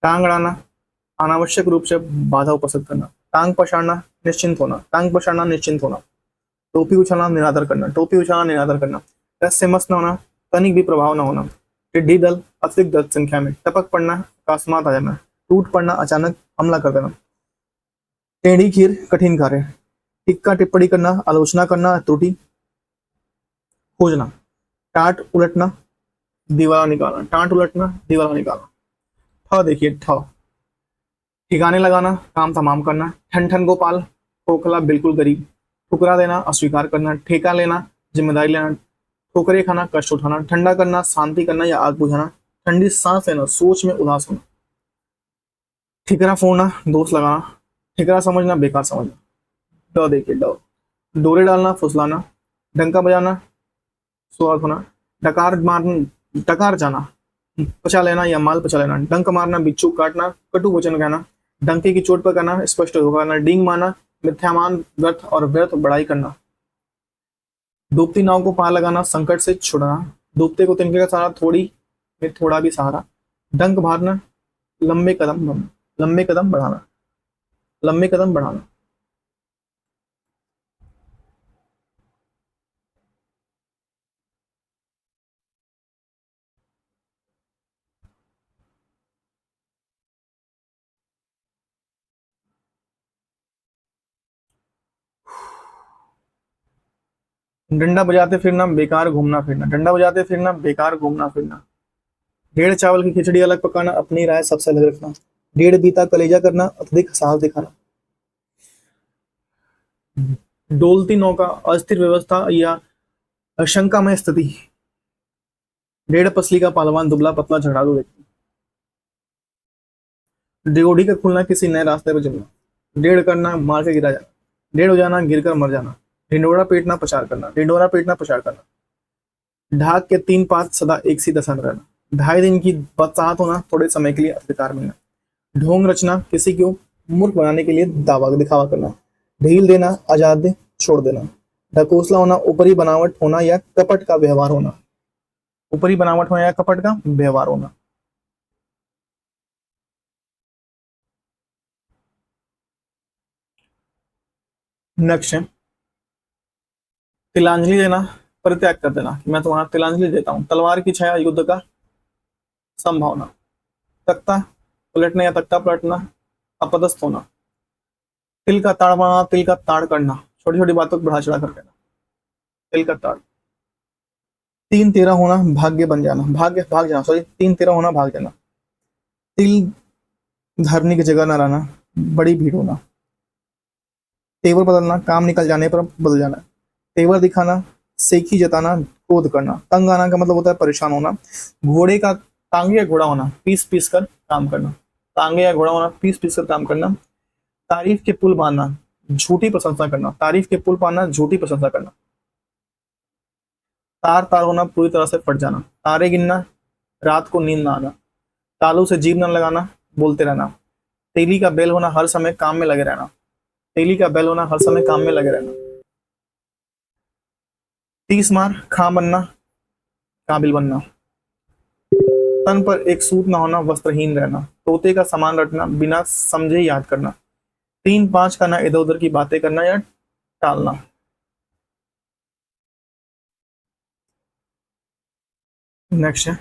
A: टांग अड़ाना अनावश्यक रूप से बाधा उपस्थित करना, टांग पछाड़ना निश्चिंत होना, टोपी उछालना निरादर करना, टोपी उछालना निरादर करना, टस से मस न होना तनिक भी प्रभाव न होना, टिड्डी दल अतिरिक्त दल संख्या में, टपक पड़ना अकस्मात आ जाना, टूट पड़ना अचानक हमला कर देना, टेढ़ी खीर कठिन कार्य, टिक्का टिप्पणी करना आलोचना करना त्रुटि खोजना, टाट उलटना दीवार निकालना, टाट उलटना दीवार निकालना। ठ देखिए ठ, ठिकाने लगाना काम तमाम करना, ठन ठन गोपाल खोखला बिल्कुल गरीब, ठुकरा देना अस्वीकार करना, ठेका लेना जिम्मेदारी लेना, ठोकरे खाना कष्ट उठाना, ठंडा करना शांति करना या आग बुझाना, ठंडी सांस लेना सोच में उदास होना, ठिकरा फोड़ना दोष लगाना, ठिकरा समझना बेकार समझना। ड देखिए ड, डोरे डालना फुसलाना, डंका बजाना स्वार्थ होना, डकार मारना डकार जाना पचा लेना या माल पचा लेना, डंक मारना बिच्छू काटना कटु वचन कहना, डंके की चोट पर करना स्पष्ट होगा, डींग मारना मिथ्यामान व्यर्थ और व्यर्थ बड़ाई करना, डूबती नाव को पार लगाना संकट से छुड़ाना, डूबते को तिनके का सहारा थोड़ी में थोड़ा भी सहारा, डंक मारना लंबे कदम लंबे कदम बढ़ाना, लंबे कदम बढ़ाना। डंडा बजाते फिरना, बेकार घूमना फिरना। डंडा बजाते फिरना, बेकार घूमना फिरना। डेढ़ चावल की खिचड़ी अलग पकाना, अपनी राय सबसे अलग रखना। डेढ़ बीता कलेजा करना, अत्यधिक साहस दिखाना। डोलती नौका, अस्थिर व्यवस्था या आशंकामय स्थिति। डेढ़ पसली का पहलवान, दुबला पतला झड़ालू व्यक्ति। ड्योढ़ी का खुलना, किसी नए रास्ते पर चलना। डेढ़ करना, मार के गिरा जाना। डेढ़ हो जाना, गिरकर मर जाना। ढिंडोरा पीटना, प्रचार करना। ढिंडोरा पीटना, प्रचार करना। ढाक के 3 पात सदा एक सी दशा में रहना। 2.5 दिन की बरसात होना, थोड़े समय के लिए अधिकार मिलना। ढोंग रचना, किसी को मूर्ख बनाने के लिए दावा दिखावा करना। ढील देना, आजाद दे, छोड़ देना। ढकोसला होना, ऊपरी बनावट होना या कपट का व्यवहार होना। ऊपरी बनावट होना या कपट का व्यवहार होना। नेक्स्ट है तिलांजलि देना, परित्याग कर देना, कि मैं तुम्हारा तिलांजलि देता हूं। तलवार की छाया, युद्ध का संभावना। तख्ता पलटना या तख्ता पलटना, अपदस्थ होना। तिल का ताड़ बनाना, तिल का ताड़ करना, छोटी छोटी बातों को बढ़ा चढ़ा कर कहना। तिल का ताड़। 3 तेरा होना, भाग्य बन जाना, भाग्य भाग जाना, सॉरी 3 तेरा होना, भाग जाना। तिल धरने की जगह न रहना, बड़ी भीड़ होना। तेवर बदलना, काम निकल जाने पर बदल जाना। तेवर दिखाना, सेखी जताना, क्रोध करना। तंग आना का मतलब होता है परेशान होना। घोड़े का टांगे या घोड़ा होना, पीस पीस कर काम करना। टांगे या घोड़ा होना, पीस पीस कर काम करना। तारीफ के पुल बांधना, झूठी प्रशंसा करना। तारीफ के पुल बांधना, झूठी प्रशंसा करना। तार तार होना, पूरी तरह से फट जाना। तारे गिनना, रात को नींद ना आना। तालू से जीभ न लगाना, बोलते रहना। तेली का बैल होना, हर समय काम में लगे रहना। तेली का बैल होना, हर समय काम में लगे रहना। 30 मार, खां बनना, काबिल बनना। तन पर एक सूत न होना, वस्त्रहीन रहना। तोते का सामान रटना, बिना समझे याद करना। 3-5 का ना, इधर उधर की बातें करना या टालना। नेक्स्ट है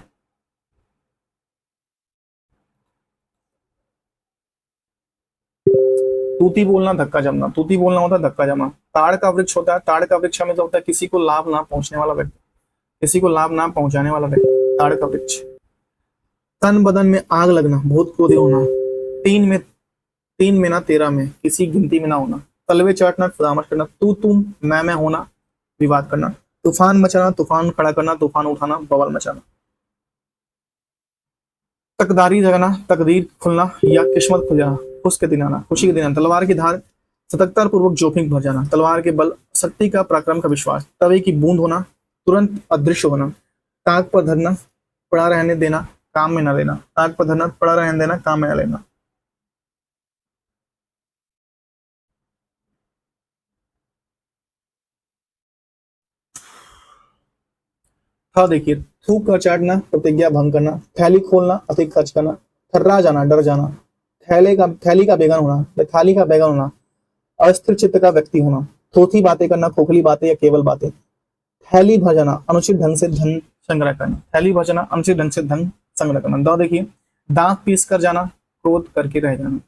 A: तूती बोलना, धक्का जमना। तूती बोलना होता है धक्का जमना। ताड़ का वृक्ष होता है, ताड़ का वृक्ष में तो होता है किसी को लाभ ना पहुंचने वाला व्यक्ति, किसी को लाभ ना पहुंचाने वाला व्यक्ति, ताड़ का वृक्ष। तन बदन में आग लगना, बहुत क्रोधी होना। 3 में ना 13 में, किसी गिनती में ना होना। तलवे चाटना, परामर्श करना। तू तुम मैं होना, विवाद करना। तूफान मचाना, तूफान खड़ा करना, तूफान उठाना, बवाल मचाना। तकदारी जगाना, तकदीर खुलना या किस्मत खुल जाना, खुश के दिन आना, खुशी के दिन आना। तलवार की धार, सतर्कता पूर्वक जोखिम भर जाना। तलवार के बल, शक्ति का पराक्रम का विश्वास। तवे की बूंद होना, तुरंत अदृश्य होना। ताक पर धरना, पड़ा रहने देना, काम में न लेना। ताक पर धरना, पड़ा रहने देना, काम में न लेना। था देखिए, थूक कर चाटना, प्रतिज्ञा भंग करना। थैली खोलना, अधिक खर्च करना। थर्रा जाना, डर जाना। थैली का बेगन होना या थाली का बैगन होना, अस्थिर चित्त का व्यक्ति होना। थोथी बातें करना, खोखली बातें या केवल बातें। थैली भर जाना, अनुचित ढंग से धन संग्रह करना। थैली भर जाना, अनुचित ढंग से धन संग्रह करना। दो देखिए, दांत पीस कर जाना, क्रोध करके रह जाना।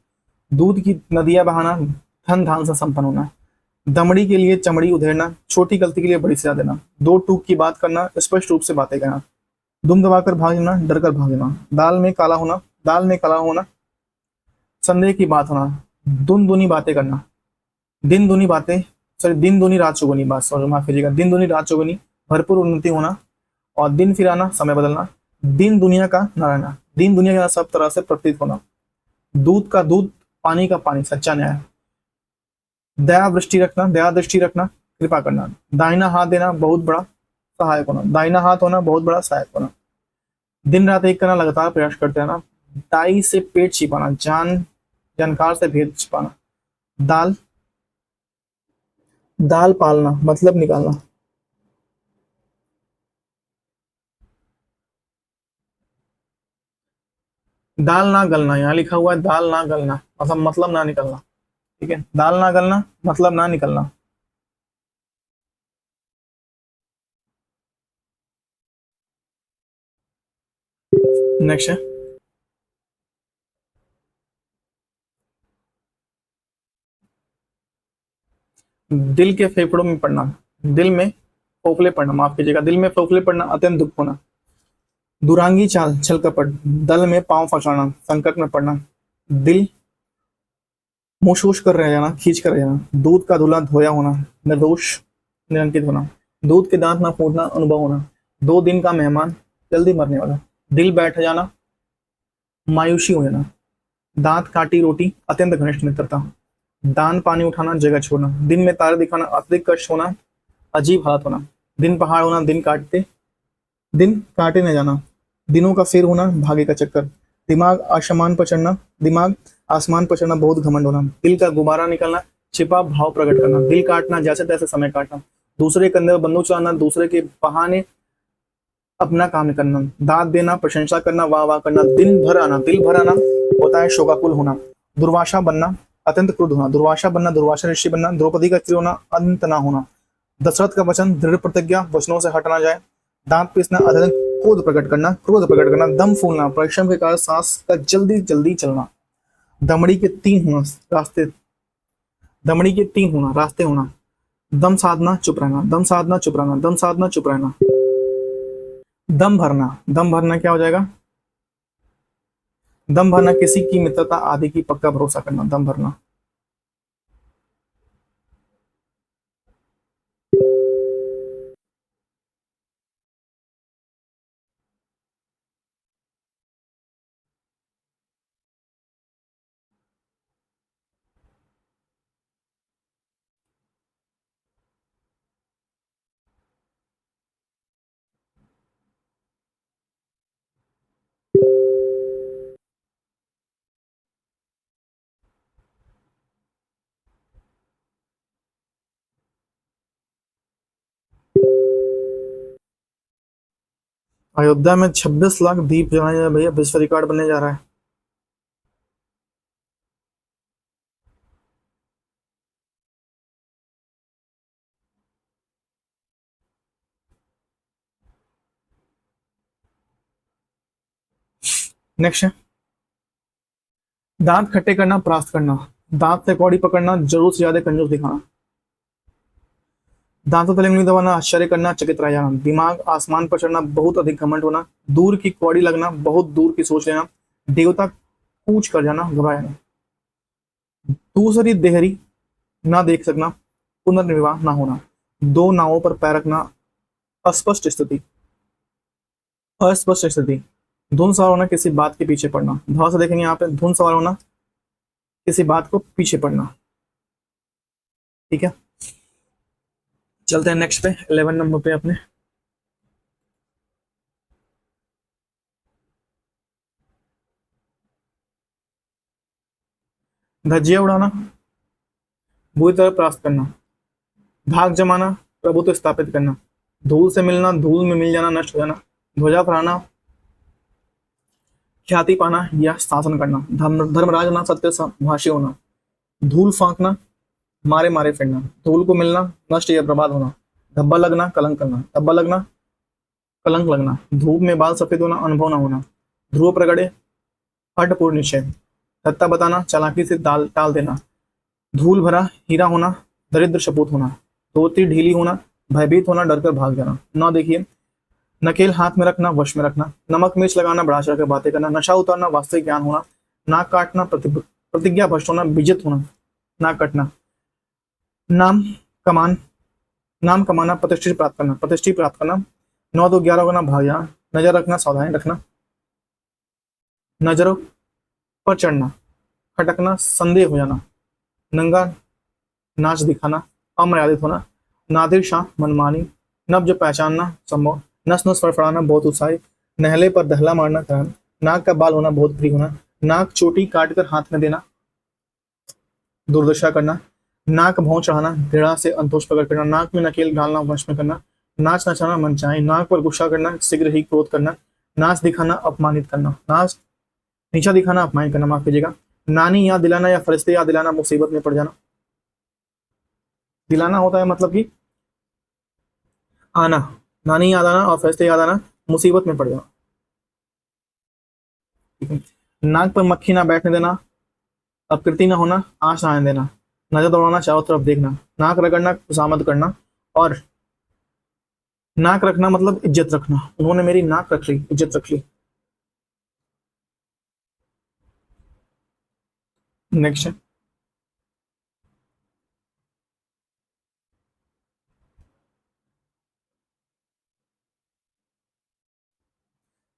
A: दूध की नदियां बहाना, धन धान से संपन्न होना। दमड़ी के लिए चमड़ी उधेड़ना, छोटी गलती के लिए बड़ी सजा देना। दो टूक की बात करना, स्पष्ट रूप से बातें कहना। दुम दबाकर भाग जाना, डर कर भाग जाना। दाल में काला होना, दाल में काला होना, संदेह की बात होना। दुन दुनी बातें करना, दिन दुनी बातें, सॉरी दिन दुनी रात चौगुनी बात, सॉरी माफ कीजिएगा, दिन दुनी रात चौगुनी, भरपूर उन्नति होना। और दिन फिराना, समय बदलना। दिन दुनिया का न रहना, दिन दुनिया का सब तरह से प्रतीत होना। दूध का दूध, पानी का पानी, सच्चा न्याय। दया दृष्टि रखना, दया दृष्टि रखना, कृपा करना। दाहिना हाथ देना, बहुत बड़ा सहायक होना। दाहिना हाथ होना, बहुत बड़ा सहायक होना। दिन रात एक करना, लगातार प्रयास करते रहना। दाई से पेट छिपाना, जानकार से भेद छिपाना। दाल दाल पालना, मतलब निकालना। दाल ना गलना, यहाँ लिखा हुआ है दाल ना गलना, मतलब ना निकलना। ठीक है, दाल ना गलना, मतलब ना निकलना। नेक्स्ट है दिल के फेफड़ों में पड़ना, दिल में फोफले पड़ना, माफ कीजिएगा, दिल में फोफले पड़ना, अत्यंत दुख होना। दुरांगी चाल, छल कपट, दल में पांव फंसाना, संकट में पड़ना, दिल मोशोश कर रह जाना, खींच कर रह जाना। दूध का धुला धोया होना, निर्दोष निरंकित होना। दूध के दांत ना फूटना, अनुभव होना। 2 दिन का मेहमान, जल्दी मरने वाला। दिल बैठ जाना, मायूसी हो जाना। दांत काटी रोटी, अत्यंत घनिष्ठ मित्रता। दान पानी उठाना, जगह छोड़ना। दिन में तारे दिखाना, अत्यधिक कष्ट होना, अजीब हालत होना। दिन पहाड़ होना, दिन काटे न जाना। दिनों का फेर होना, भाग्य का चक्कर। दिमाग आसमान पर चढ़ना, दिमाग आसमान पर चढ़ना, बहुत घमंड होना। दिल का गुब्बारा निकलना, छिपा भाव प्रकट करना। दिल काटना, जैसे तैसे समय काटना। दूसरे के कंधे पर बंदूक चलाना, दूसरे के बहाने अपना काम करना। दाद देना, प्रशंसा करना, वाह वाह करना। दिल भर आना होता है शोकाकुल होना। दुर्वासा बनना, अत्यंत क्रुद्ध होना। दुर्वासा बनना, दुर्वासा ऋषि बनना। द्रौपदी का स्त्री होना, अंत ना होना। दशरथ का वचन, दृढ़ प्रतिज्ञा, वचनों से हटना जाए। दांत पीसना, अत्यंत क्रोध प्रकट करना। दम फूलना, परिश्रम के कारण सांस का जल्दी जल्दी चलना। दमड़ी के 3 होना रास्ते होना। दम साधना, चुप रहना, दम साधना, चुप रहना, दम साधना, चुप रहना। दम भरना क्या हो जाएगा? दम भरना, किसी की मित्रता आदि की पक्का भरोसा करना, दम भरना। अयोध्या में 26 लाख दीप जलाए जा, भैया विश्व रिकॉर्ड बनने जा रहा है। नेक्स्ट है, दांत खट्टे करना, परास्त करना। दांत से कौड़ी पकड़ना, जरूरत से ज्यादा कंजूस दिखाना। दांतों तले उंगली दबाना, आश्चर्य करना, चकित रह जाना। दिमाग आसमान पर चढ़ना, बहुत अधिक घमंड होना। दूर की कौड़ी लगना, बहुत दूर की सोच लेना। देवता कूच कर जाना, घबरा जाना। दूसरी देहरी ना देख सकना, पुनर्विवाह ना होना। 2 नावों पर पैर रखना, अस्पष्ट स्थिति, अस्पष्ट स्थिति। धुन सवार होना, किसी बात के पीछे पड़ना। ध्यान से देखेंगे यहाँ पे, धुन सवार होना, किसी बात को पीछे पड़ना। ठीक है, चलते हैं नेक्स्ट पे, 11 नंबर पे अपने। धज्जियां उड़ाना, बुरी तरह प्राप्त करना। धाक जमाना, प्रभुत्व स्थापित करना। धूल से मिलना, धूल में मिल जाना, नष्ट हो जाना। ध्वजा फहराना, ख्याति पाना या शासन करना। धर्मराज होना, सत्य भाषी होना। धूल फांकना, मारे मारे फिरना। धूल को मिलना, नष्ट या बर्बाद होना। धब्बा लगना, कलंक करना। धब्बा लगना, कलंक लगना। धूप में बाल सफेद होना, अनुभव न होना। ध्रुव प्रगड़े, हठपूर्ण निश्चय। सत्ता बताना, चालाकी से टाल देना। धूल भरा हीरा होना, दरिद्र शपूत होना। धोती ढीली होना, भयभीत होना, डरकर भाग जाना। ना देखिए, नकेल हाथ में रखना, वश में रखना। नमक मिर्च लगाना, बढ़ा चढ़ कर बातें करना। नशा उतारना, वास्तविक ज्ञान होना। नाक काटना, प्रतिज्ञा भ्रष्ट होना, विजित होना। नाक कटना, नाम कमान नाम कमाना, प्रतिष्ठि प्राप्त करना। 9 2 11 करना, भाग जाना। नजर रखना, सावधानी रखना। नजरों पर चढ़ना, खटकना, संदेह हो जाना। नंगा नाच दिखाना, अमर्यादित होना। नादिर शाह, मनमानी। नब्ज पहचानना, संभव। नस नस फड़फड़ाना, बहुत उत्साही। नहले पर दहला मारना, कारण। नाक का बाल होना, बहुत प्रिय होना। नाक चोटी काट कर हाथ में देना, दुर्दशा करना। नाक भौं चढ़ाना, घृणा से अंतोष प्रकट करना। नाक में नकेल डालना, वश में करना। नाच नचाना, मनचाही। नाक पर गुस्सा करना, शीघ्र ही क्रोध करना। नाच दिखाना, अपमानित करना। नाच नीचा दिखाना, अपमानित करना, माफ कीजिएगा। नानी याद दिलाना या फरिश्ते याद दिलाना, मुसीबत में पड़ जाना। दिलाना होता है मतलब कि आना, नानी याद आना और फरिश्ते याद आना, मुसीबत में पड़ जाना। ठीक है। नाक पर मक्खी ना बैठने देना, अपकृति ना होना, आंच ना आने देना। नजर दौड़ाना, चारों तरफ देखना। नाक रगड़ना, खुशामद करना और नाक रखना मतलब इज्जत रखना, उन्होंने मेरी नाक रख ली, इज्जत रख ली। नेक्स्ट है,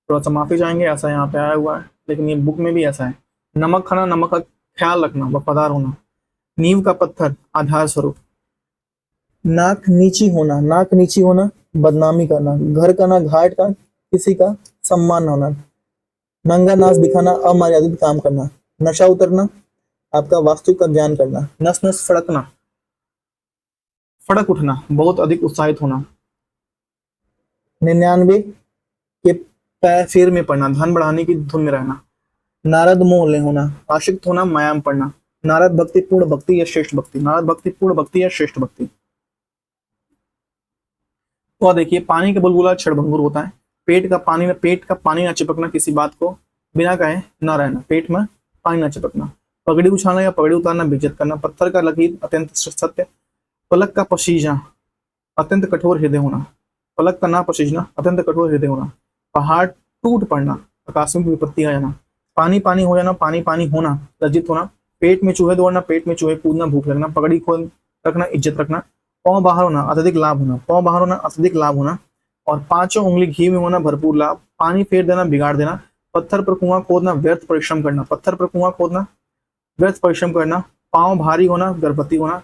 A: थोड़ा सा माफी चाहेंगे, ऐसा यहाँ पे आया हुआ है, लेकिन ये बुक में भी ऐसा है। नमक खाना, नमक का ख्याल रखना, वफादार होना। नींव का पत्थर, आधार स्वरूप। नाक नीची होना, नाक नीची होना, बदनामी करना। घर का ना घाट का, किसी का सम्मान न होना। नंगा नाच दिखाना, अमर्यादित काम करना। नशा उतरना, आपका वास्तु का ज्ञान करना। नस नस फड़कना, फड़क उठना, बहुत अधिक उत्साहित होना। 99 के फेर में पड़ना, धन बढ़ाने की धुन में रहना। नारद मोह ले होना, आशिक्त होना, मायाम पढ़ना। नारद भक्ति पूर्ण भक्ति या श्रेष्ठ भक्ति, नारद भक्ति पूर्ण भक्ति या श्रेष्ठ भक्ति। तो देखिए, पानी का बुलबुला क्षणभंगुर होता है। पेट का पानी ना चिपकना, किसी बात को बिना कहे ना रहना, पेट में पानी ना चिपकना। पगड़ी उछालना या पगड़ी उतारना, बेइज्जत करना। पत्थर का लकीर, अत्यंत सत्य। पलक का पसीजना, अत्यंत कठोर हृदय होना। पलक का ना पसीजना, अत्यंत कठोर हृदय होना। पहाड़ टूट पड़ना, आकस्मिक विपत्ति आ जाना। पानी पानी हो जाना, पानी पानी होना, लज्जित होना। पेट में चूहे दौड़ना, पेट में चूहे कूदना, भूख लगना। पगड़ी खोल रखना, इज्जत रखना। पाँव बाहर होना, अत्यधिक लाभ होना, पाँव बाहर होना, अत्यधिक लाभ होना। और पांचों उंगली घी में होना, भरपूर लाभ। पानी फेर देना, बिगाड़ देना। पत्थर पर कुआं खोदना, व्यर्थ परिश्रम करना, पत्थर पर कुआं खोदना, व्यर्थ परिश्रम करना। पाँव भारी होना, गर्भवती होना।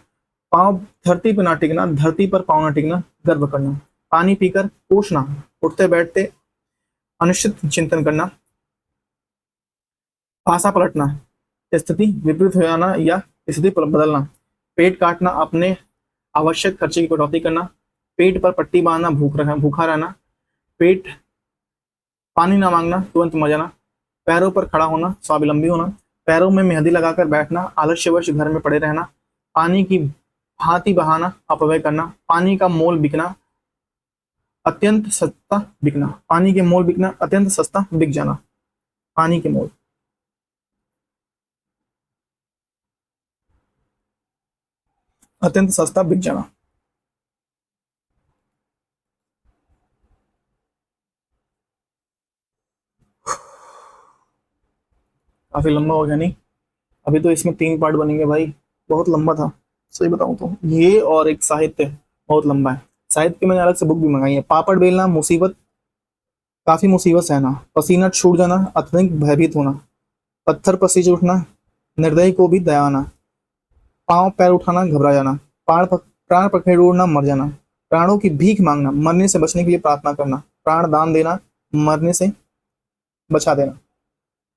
A: पाँव धरती पर ना टिकना, धरती पर पाँव ना टिकना, गर्व करना। पानी पीकर कोसना, उठते बैठते अनिश्चित चिंतन करना। पासा पलटना, स्थिति विपरीत हो जाना या स्थिति बदलना। पेट काटना, अपने आवश्यक खर्चे की कटौती करना। पेट पर पट्टी बांधना, भूखा रहना। पेट पानी ना मांगना, तुरंत मर जाना। पैरों पर खड़ा होना, स्वावलंबी होना। पैरों में मेहंदी लगाकर बैठना, आलस्यवश घर में पड़े रहना। पानी की भांति बहाना, अपव्यय करना। पानी का मोल बिकना, अत्यंत सस्ता बिकना। पानी के मोल बिकना, अत्यंत सस्ता बिक जाना। पानी के मोल, अत्यंत सस्ता बिक जाना। काफी लंबा हो गया नहीं? अभी तो इसमें 3 पार्ट बनेंगे भाई, बहुत लंबा था। सही बताऊं तो ये और एक साहित्य बहुत लंबा है। साहित्य की मैंने अलग से बुक भी मंगाई है। पापड़ बेलना, मुसीबत, काफी मुसीबत सहना। पसीना छूट जाना, अत्यधिक भयभीत होना। पत्थर पर सिज उठना, निर्दयी को भी दया आना। पांव पैर उठाना, घबरा जाना। प्राण पखेरु उड़ना, मर जाना। प्राणों की भीख मांगना, मरने से बचने के लिए प्रार्थना करना। प्राण दान देना, मरने से बचा देना।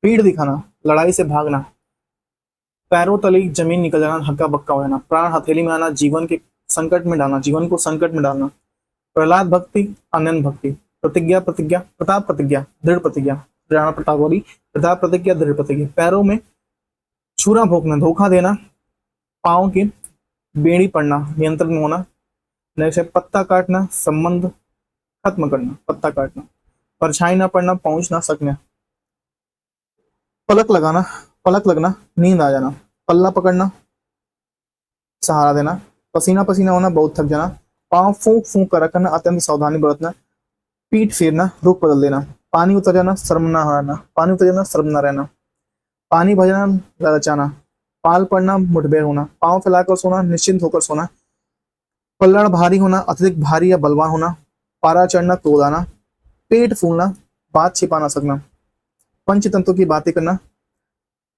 A: पीठ दिखाना, लड़ाई से भागना। पैरों तले जमीन निकल जाना, हक्का बक्का हो जाना। प्राण हथेली में आना, जीवन के संकट में डालना, जीवन को संकट में डालना। प्रहलाद भक्ति, अनंत भक्ति। प्रतिज्ञा प्रतिज्ञा, प्रताप प्रतिज्ञा, दृढ़ प्रतिज्ञा। राणा प्रताप बोली, प्रताप प्रतिज्ञा, दृढ़ प्रतिज्ञा। पैरों में छुरा भोंकना, धोखा देना। पाँव की बेड़ी पड़ना, नियंत्रण में होना। नेक्स्ट है पत्ता काटना, संबंध खत्म करना, पत्ता काटना। परछाई ना पड़ना, पहुंच ना सकना। पलक लगाना, पलक लगना, नींद आ जाना। पल्ला पकड़ना, सहारा देना। पसीना पसीना होना, बहुत थक जाना। पाँव फूंक फूंक कर रखना, अत्यंत सावधानी बरतना। पीठ फेरना, रुख बदल देना। पानी उतर जाना, शर्म ना रहना, पानी उतर जाना, शर्म ना रहना। पानी भर जाना, ललचाना। पाल पड़ना, मुठभेड़ होना। पाँव फैलाकर सोना, निश्चिंत होकर सोना। पल्लड़ भारी होना, अत्यधिक भारी या बलवान होना। पारा चढ़ना, क्रोध आना। पेट फूलना, बात छिपा ना सकना। पंच तत्वों की बातें करना,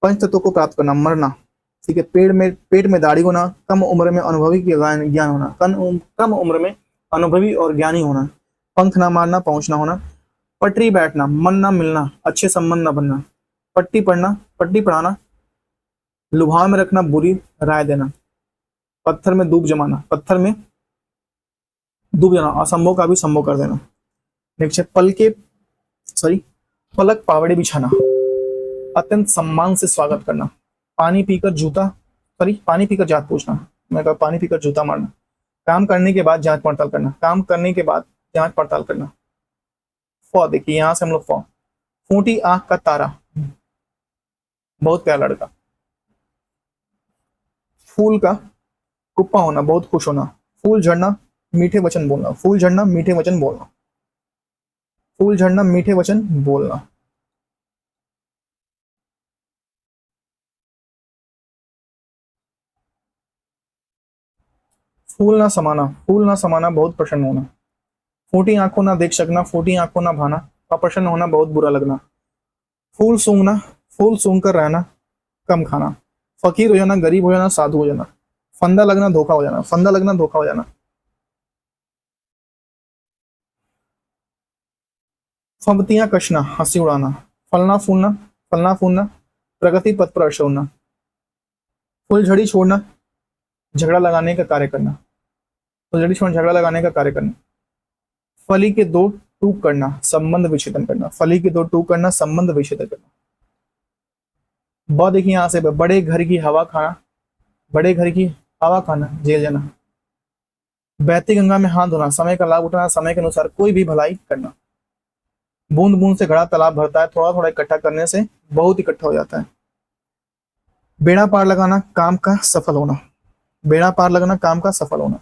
A: पंच तत्वों को प्राप्त करना, मरना। ठीक है, पेट में दाढ़ी होना, कम उम्र में अनुभवी ज्ञान होना, कम उम्र में अनुभवी और ज्ञानी होना। पंख ना मारना, पहुंच ना होना। पटरी बैठना, मन ना मिलना, अच्छे संबंध ना बनना। पट्टी पढ़ना, पट्टी पढ़ाना, लुभाव में रखना, बुरी राय देना। पत्थर में डूब जमाना, पत्थर में डूब जाना, असंभव का भी संभव कर देना। नेक्स्ट है पलक पावड़े बिछाना, अत्यंत सम्मान से स्वागत करना। पानी पीकर जात पूछना, मैं कहा पानी पीकर जूता मारना। काम करने के बाद जांच पड़ताल करना, काम करने के बाद जांच पड़ताल करना। देखिए यहां से हम लोग फूटी आंख का तारा, बहुत प्यारा लड़का। फूल का कुप्पा होना, बहुत खुश होना। फूल झड़ना, मीठे वचन बोलना, फूल झड़ना मीठे वचन बोलना, फूल झड़ना मीठे वचन बोलना। फूल ना समाना, फूल ना समाना बहुत प्रसन्न होना, फूटी आंखों ना देख सकना, फूटी आंखों ना भाना, अप्रसन्न होना बहुत बुरा लगना। फूल सूंघना, फूल सूंघ कर रहना, कम खाना। फकीर हो जाना, गरीब हो जाना, साधु हो जाना। फंदा लगना धोखा हो जाना, फंदा लगना धोखा हो जाना। फंबतियां कसना, हंसी उड़ाना। फलना फूलना, फलना फूलना, प्रगति पथ पर अश्र होना। फुलझड़ी छोड़ना, झगड़ा लगाने का कार्य करना, फुलझड़ी छोड़ना झगड़ा लगाने का कार्य करना। फली के दो टूक करना, संबंध विच्छेदन करना, फली के दो टूक करना, संबंध विच्छेदन करना। ब देखिए यहां से, बड़े घर की हवा खाना, बड़े घर की हवा खाना, जेल जाना। बहती गंगा में हाथ धोना, समय का लाभ उठाना, समय के अनुसार कोई भी भलाई करना। बूंद बूंद से घड़ा तालाब भरता है, थोड़ा थोड़ा इकट्ठा करने से बहुत इकट्ठा हो जाता है। बेड़ा पार लगाना, काम का सफल होना, बेड़ा पार लगना, काम का सफल होना।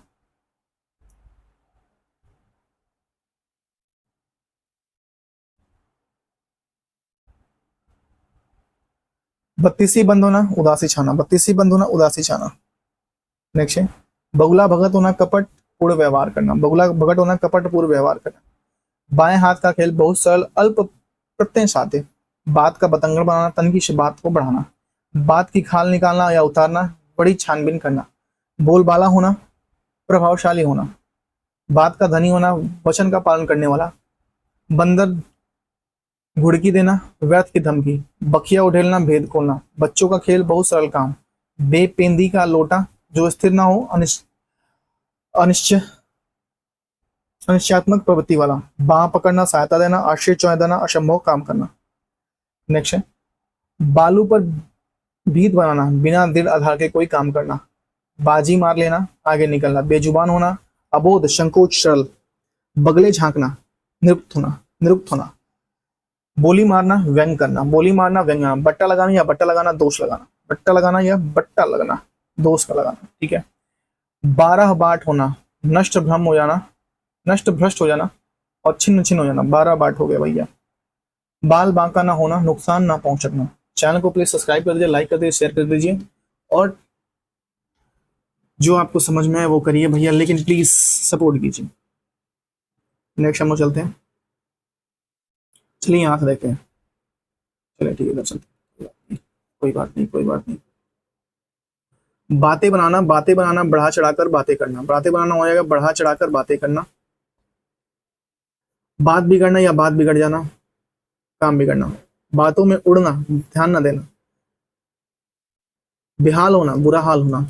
A: बत्तीसी बंद होना, उदासी छाना, बत्तीसी बंद होना, उदासी छाना। नेक्स्ट है बगुला भगत होना, कपट पूर्ण व्यवहार करना, बगुला भगत होना, कपट पूर्ण व्यवहार करना। बाएं हाथ का खेल बहुत सरल अल्प प्रत्यय साधे। बात का बतंगड़ बनाना, तन की बात को बढ़ाना। बात की खाल निकालना या उतारना, बड़ी छानबीन करना। बोलबाला होना, प्रभावशाली होना। बात का धनी होना, वचन का पालन करने वाला। बंदर घुड़की देना, व्यर्थ की धमकी। बखिया उठेलना, भेद खोलना। बच्चों का खेल बहुत सरल काम। बेपेंदी का लोटा, जो स्थिर ना हो, अनिश्चय अनिश्चयात्मक प्रवृत्ति वाला। बाह पकड़ना, सहायता देना, आश्रय चौंक देना, असंभव काम करना। नेक्स्ट है बालू पर भीत बनाना, बिना दृढ़ आधार के कोई काम करना। बाजी मार लेना, आगे निकलना। बेजुबान होना, अबोध संकोच सरल। बगले झांकना, निरुक्त होना। बोली मारना, व्यंग करना, बोली मारना, व्यंग करना। बट्टा लगाना या बट्टा लगाना, दोष लगाना। बट्टा लगाना या बट्टा लगना, दोष का लगाना। ठीक है। बारह बाट होना, नष्ट भ्रम हो जाना, नष्ट भ्रष्ट हो जाना और छिन्न छिन्न हो जाना। 12 बाट हो गया भैया। बाल बांका ना होना, नुकसान ना पहुंचना। चैनल को प्लीज सब्सक्राइब कर दीजिए, लाइक कर दीजिए, शेयर कर दीजिए और जो आपको समझ में आए वो करिए भैया, लेकिन प्लीज सपोर्ट कीजिए। नेक्स्ट हम लोग चलते हैं, चलिए यहाँ से देखते हैं। चलिए ठीक है, इधर चलते हैं। कोई बात नहीं, कोई बात नहीं। बातें बनाना, बढ़ा चढ़ाकर बातें करना। बातें बनाना हो जाएगा बढ़ा चढ़ाकर बातें करना। बात बिगड़ना या बात बिगड़ जाना, काम बिगड़ना। बातों में उड़ना, ध्यान न देना। बेहाल होना, बुरा हाल होना।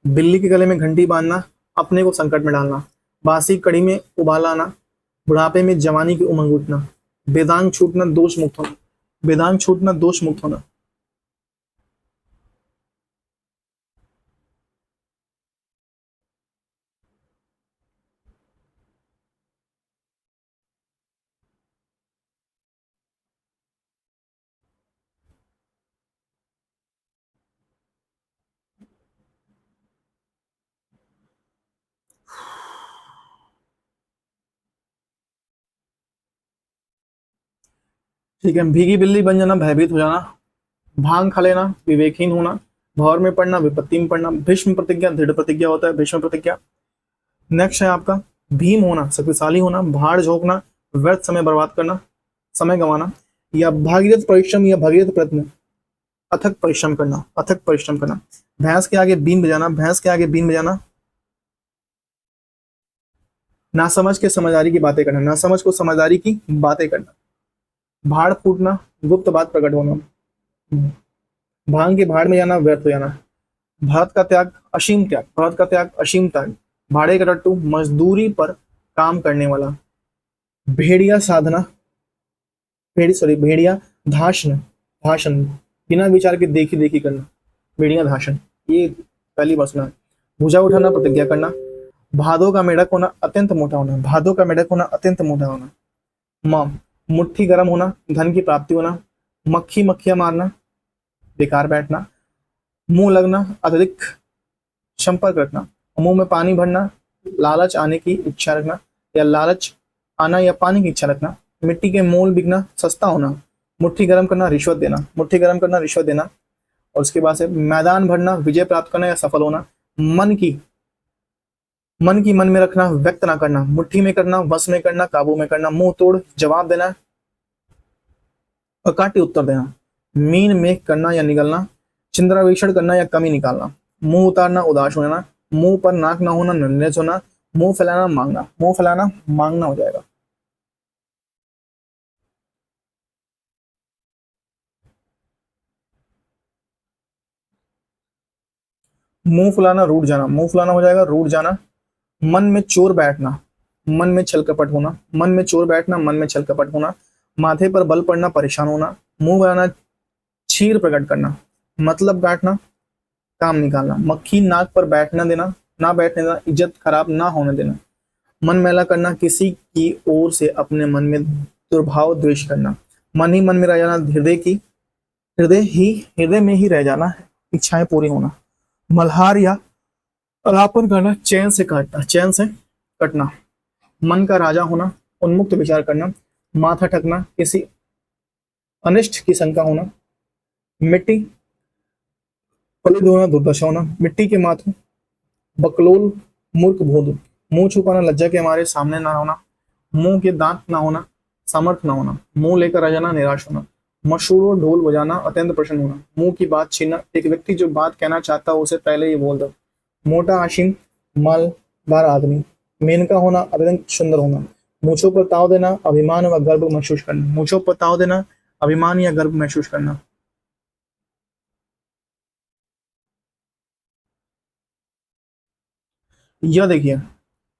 A: बिल्ली के गले में घंटी बांधना, अपने को संकट में डालना। बासी कड़ी में उबाल आना, बुढ़ापे में जवानी की उमंग उठना। वेदांग छूटना, दोष मुक्त होना, वेदांग छूटना, दोष मुक्त होना। ठीक है। भीगी बिल्ली बन जाना, भयभीत हो जाना। भांग खा लेना, विवेकहीन होना। भौर में पड़ना, विपत्ति में पड़ना। भीष्म प्रतिज्ञा, दृढ़ प्रतिज्ञा होता है भीष्म प्रतिज्ञा। नेक्स्ट है आपका भीम होना, शक्तिशाली होना। भाड़ झोंकना, व्यर्थ समय बर्बाद करना, समय गंवाना। या भागीरथ परिश्रम या भगीरथ प्रयत्न, अथक परिश्रम करना, अथक परिश्रम करना। भैंस के आगे बीन बजाना, भैंस के आगे बीन बजाना। नासमझ के समझदारी की बातें करना, नासमझ को समझदारी की बातें करना। भाड़ फूटना, गुप्त बात प्रकट होना। भांग के भाड़ में जाना, व्यर्थ हो जाना। भारत का त्याग, असीम त्याग, भारत का त्याग, असीम त्याग। भाड़े का टट्टू, मजदूरी पर काम करने वाला। भेड़िया साधना, भेड़िया धाषण, भाषण, बिना विचार के देखी देखी करना। भेड़िया भाषण, ये पहली बार सुना है। भुजा उठाना, प्रतिज्ञा करना। भादों का मेढक होना, अत्यंत मोटा होना। भादों का मेढक होना, अत्यंत मोटा होना। मां, मुट्ठी गर्म होना, धन की प्राप्ति होना। मक्खी मक्खियां मारना, बेकार बैठना। मुंह लगना, अत्यधिक संपर्क रखना। मुंह में पानी भरना, लालच आने की इच्छा रखना, या लालच आना या पाने की इच्छा रखना, मिट्टी के मोल बिकना, सस्ता होना, मुट्ठी गर्म करना, रिश्वत देना, मुट्ठी गर्म करना, रिश्वत देना। और उसके बाद से मैदान भरना, विजय प्राप्त करना या सफल होना, मन की मन में रखना, व्यक्त ना करना, मुट्ठी में करना, वश में करना, काबू में करना, मुंह तोड़ जवाब देना, अकाट्य उत्तर देना, मीन मेघ करना या निगलना, चिंद्रावेक्षण करना या कमी निकालना, मुंह उतारना, उदास होना, मुंह पर नाक ना होना, निर्लज होना, मुंह फैलाना, मांगना, मुंह फैलाना मांगना हो जाएगा। मुंह फुलाना, रूठ जाना, मुंह फुलाना हो जाएगा, रूठ जाना। मन में चोर बैठना, मन में छल कपट होना, मन में चोर बैठना, मन में छल कपट होना, माथे पर बल पड़ना, परेशान होना, मुंह बनाना, चीर प्रकट करना, मतलब काटना, काम निकालना, मक्खी नाक पर बैठना देना, ना बैठने देना, इज्जत खराब ना होने देना, मन मैला करना, किसी की ओर से अपने मन में दुर्भाव द्वेष करना, मन ही मन में रह जाना, हृदय में ही रह जाना, इच्छाएं पूरी होना, मल्हार या अलापन करना, चैन से कटना, मन का राजा होना, उन्मुक्त विचार करना, माथा ठकना, किसी अनिष्ट की शंका होना, मिट्टी पलट होना, दुर्दशा होना, मिट्टी के माथों बकलोल, मूर्ख बोध, मुंह छुपाना, लज्जा के हमारे सामने ना होना, मुंह के दांत ना होना, सामर्थ्य ना होना, मुंह लेकर आ जाना, निराश होना, मशहूर ढोल बजाना, अत्यंत प्रसन्न होना, मुंह की बात छीनना, एक व्यक्ति जो बात कहना चाहता हो उसे पहले ही बोल दो, मोटा आशिम, मालदार आदमी, मेनका होना, अत्यंत सुंदर होना, मूछों पर ताव देना, अभिमान व गर्व महसूस करना, मूछों पर ताव देना, अभिमान या गर्व महसूस करना। यह देखिए,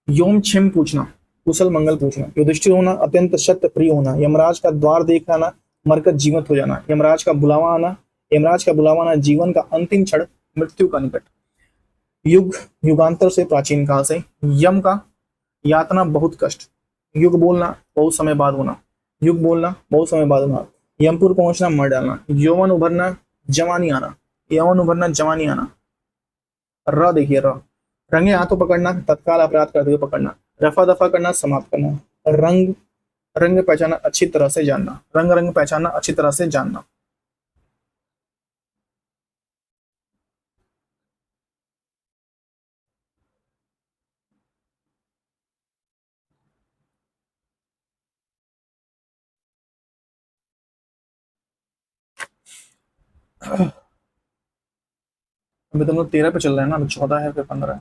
A: योम क्षेम पूछना, कुशल मंगल पूछना, युधिष्ठिर होना, अत्यंत सत्य प्रिय होना, यमराज का द्वार देख आना, मरकर जीवित हो जाना, यमराज का बुलावा आना, जीवन का अंतिम क्षण, मृत्यु का निकट, युग युगांतर से, प्राचीन काल से, यम का यातना, बहुत कष्ट, युग बोलना, बहुत समय बाद होना, युग बोलना, बहुत समय बाद होना, यमपुर पहुंचना, मर डालना, यौवन उभरना, जवानी आना, यौवन उभरना, जवानी आना। र देखिए, र रंगे हाथों पकड़ना, तत्काल अपराध करते हुए पकड़ना, रफा दफा करना, समाप्त करना, रंग रंग पहचाना, अच्छी तरह से जानना, रंग पहचानना, अच्छी तरह से जानना। अभी तुम लोग 13 पे चल रहे हैं ना, अभी 14 है, फिर 15 है।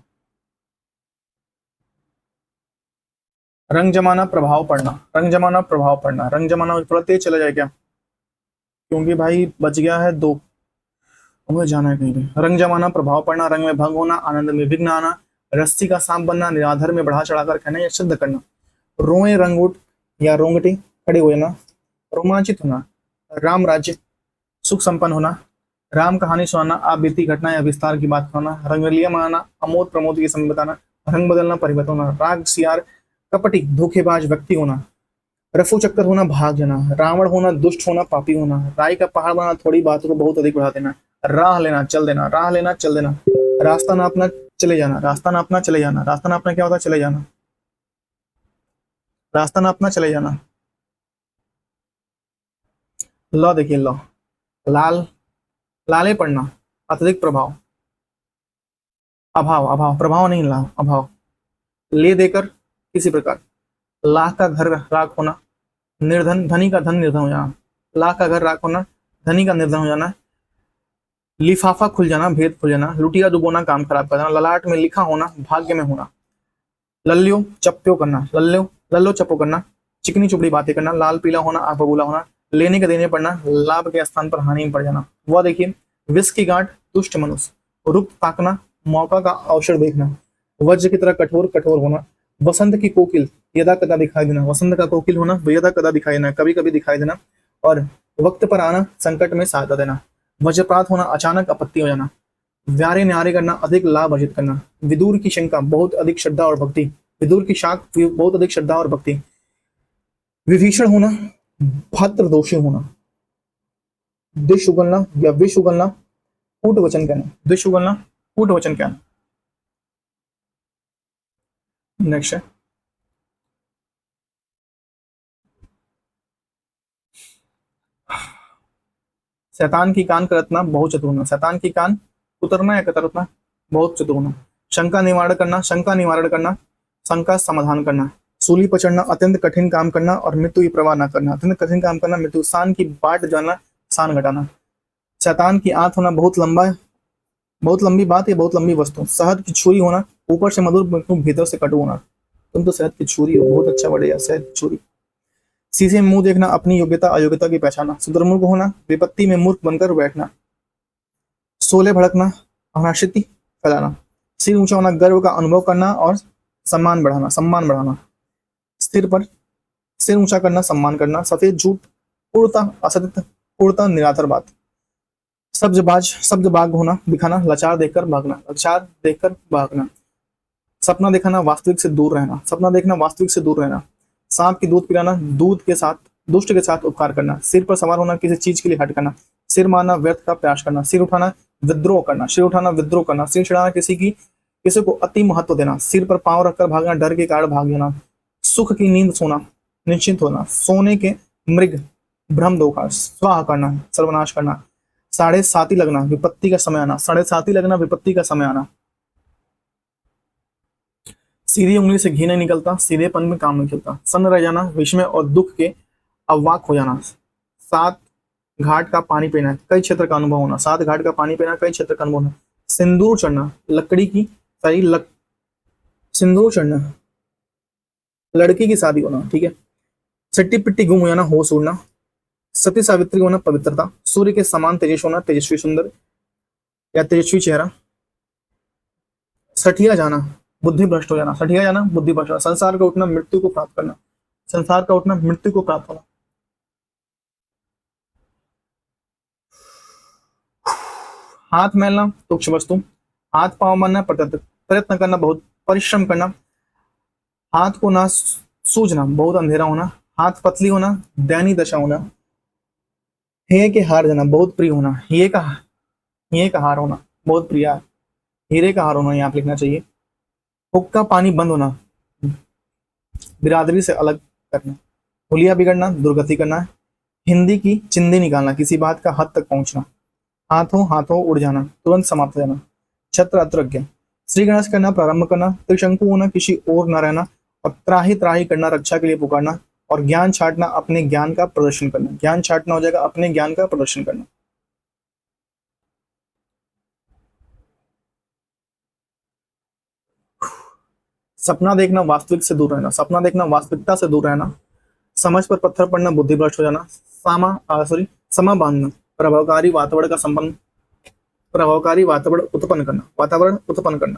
A: रंग जमाना, प्रभाव पड़ना, रंग जमाना, प्रभाव पड़ना, रंग जमाना थोड़ा तेज चला जाए क्या, क्योंकि भाई बच गया है 2, हमें जाना है कहीं पे। रंग जमाना, प्रभाव पड़ना, रंग में भंग होना, आनंद में विघ्न आना, रस्सी का सांप बनना, निराधर में बढ़ा चढ़ाकर कहना या सिद्ध करना, रोए रंगूट या रोंगटी खड़े हो जाना, रोमांचित होना, राम राज्य सुख संपन्न होना, राम कहानी सुनाना, आप बीती घटना या विस्तार की बात करना, रंगलिया मनाना, अमोद प्रमोद की समय बताना, रंग बदलना, परिवर्तन होना, राग सियार कपटी धोखेबाज व्यक्ति होना, रफू चक्कर होना, भाग जाना, रावण होना, दुष्ट होना, पापी होना, राय का पहाड़ बनाना, थोड़ी बातों को बहुत अधिक बढ़ा देना, राह लेना, चल देना, राह लेना, चल देना, रास्ता नापना, चले जाना, रास्ता नापना, चले जाना, रास्ता नापना क्या होता है, चले जाना, रास्ता नापना, चले जाना। लौ देखिए, लौ लाल, लाले पड़ना, अत्यधिक प्रभाव, अभाव, प्रभाव नहीं, ला अभाव, ले देकर किसी प्रकार, लाख का घर राख होना, निर्धन धनी का धन निर्धन हो जाना, लाख का घर राख होना, धनी का निर्धन हो जाना, लिफाफा खुल जाना, भेद खुल जाना, लुटिया डुबोना, काम खराब कर देना, ललाट में लिखा होना, भाग्य में होना, लल्लियो चप्पो करना, लल्लो चप्पो करना, चिकनी चुपड़ी बातें करना, लाल पीला होना, आग बबूला होना, लेने के देने पड़ना, लाभ के स्थान पर हानि में पड़ जाना। वह देखिए, विष की गांठ, दुष्ट मनुष्य, रुक ताकना, मौका का अवसर देखना, वज्र की तरह कठोर कठोर होना, वसंत की कोकिल, यदा कदा दिखाई देना, वसंत का कोकिल होना, यदा कदा दिखाई देना, कभी कभी दिखाई देना, और वक्त पर आना, संकट में सहायता देना, वज्रपात होना, अचानक आपत्ति हो जाना, व्यारे न्यारे करना, अधिक लाभ अर्जित करना, विदुर की शंका, बहुत अधिक श्रद्धा और भक्ति, विदुर की शाख, बहुत अधिक श्रद्धा और भक्ति, विभीषण होना, भद्र दोषी होना, दिश उगलना या विष उगलना, कूट वचन कहना, दिश उगलना, कूट वचन कहना। नेक्स्ट है शैतान की कान करतना बहुत चतुर होना। शैतान की कान उतरना या कतरना बहुत चतुर होना। शंका निवारण करना, शंका निवारण करना, शंका समाधान करना। सूली पर चढ़ना, अत्यंत कठिन काम करना और मृत्यु की परवाह न करना। अत्यंत कठिन काम करना, मृत्यु। शान की बाट जाना, शान घटाना। शैतान की आंत होना बहुत लंबा, बहुत लंबी बात या बहुत लंबी वस्तु। शहद की छुरी होना, ऊपर से मधुर भीतर से कटु होना। तुम तो शहद की छुरी हो, बहुत अच्छा वर्ड है यार, शहद की छुरी। शीशे में मुंह देखना, अपनी योग्यता अयोग्यता की पहचाना। शुतुरमुर्ग होना, विपत्ति में मूर्ख बनकर बैठना। शोले भड़कना, अनाशिति फैलाना। सिर ऊंचा होना, गर्व का अनुभव करना और सम्मान बढ़ाना। सिर पर सिर ऊंचा करना, सम्मान करना। सफेद झूठ, पूर्णता असत्य, पूर्णता निराधार बात। शब्दबाज होना, दिखाना, लाचार देखकर भागना। सपना दिखाना, वास्तविक से दूर रहना। सपना देखना, वास्तविक से दूर रहना। सांप की दूध पिलाना, दुष्ट के साथ उपकार करना। सिर पर सवार होना, किसी चीज के लिए हट करना। सिर मारना, व्यर्थ का प्रयास करना। सिर उठाना, विद्रोह करना। सिर चढ़ाना, किसी को अति महत्व देना। सिर पर पांव रखकर भागना, डर के कारण भाग जाना। सुख की नींद सोना, निश्चिंत होना। सोने के मृग, भ्रम धोखा, स्वाह करना, सर्वनाश करना। साढ़े साती लगना, विपत्ति का समय आना। साढ़े साती लगना, विपत्ति का समय आना। सीधी उंगली से घी नहीं निकलता, सीधेपन में काम नहीं चलता। सन्न रह जाना, विस्मय और दुख के अवाक हो जाना। सात घाट का पानी पीना, कई क्षेत्र का अनुभव होना। सात घाट का पानी पीना, कई क्षेत्र का अनुभव होना। सिंदूर चढ़ना, लकड़ी की सही लक सिंदूर चढ़ना, लड़की की शादी होना, ठीक है। सट्टी पिट्टी गुम हो जाना, होश उड़ना। सती सावित्री होना, पवित्रता। सूर्य के समान तेजस होना, तेजस्वी सुंदर या तेजस्वी चेहरा। सठिया जाना, बुद्धि भ्रष्ट हो जाना। सठिया जाना, बुद्धि भ्रष्ट होना। संसार का उठना, मृत्यु को प्राप्त करना। संसार का उठना, मृत्यु को प्राप्त होना। हाथ मैलना, तुक्ष वस्तु। हाथ पांव मारना, प्रयत्न करना, बहुत परिश्रम करना। हाथ को ना सूझना, बहुत अंधेरा होना। हाथ पतली होना, दयनीय दशा होना। हे के हार जाना, बहुत प्रिय होना। ये का हार होना, बहुत प्रिय। हीरे का हार होना यहाँ पे लिखना चाहिए। हुक्का पानी बंद होना, बिरादरी से अलग करना। हुलिया बिगड़ना, दुर्गति करना। हिंदी की चिंदी निकालना, किसी बात का हद तक पहुंचना। हाथों हाथों उड़ जाना, तुरंत समाप्त हो जाना। छत्र अत्रज्ञ, श्री गणेश करना, प्रारंभ करना। त्रिशंकु होना, किसी और न रहना। और त्राही त्राही करना, रक्षा के लिए पुकारना। और ज्ञान छाटना, अपने ज्ञान का प्रदर्शन करना। ज्ञान छाटना हो जाएगा, अपने ज्ञान का प्रदर्शन करना। सपना देखना, वास्तविक से दूर रहना। सपना देखना, वास्तविकता से दूर रहना। समझ पर पत्थर पड़ना, बुद्धि भ्रष्ट हो जाना। समा बांधना, प्रभावकारी वातावरण का संपन्न प्रभावकारी वातावरण उत्पन्न करना।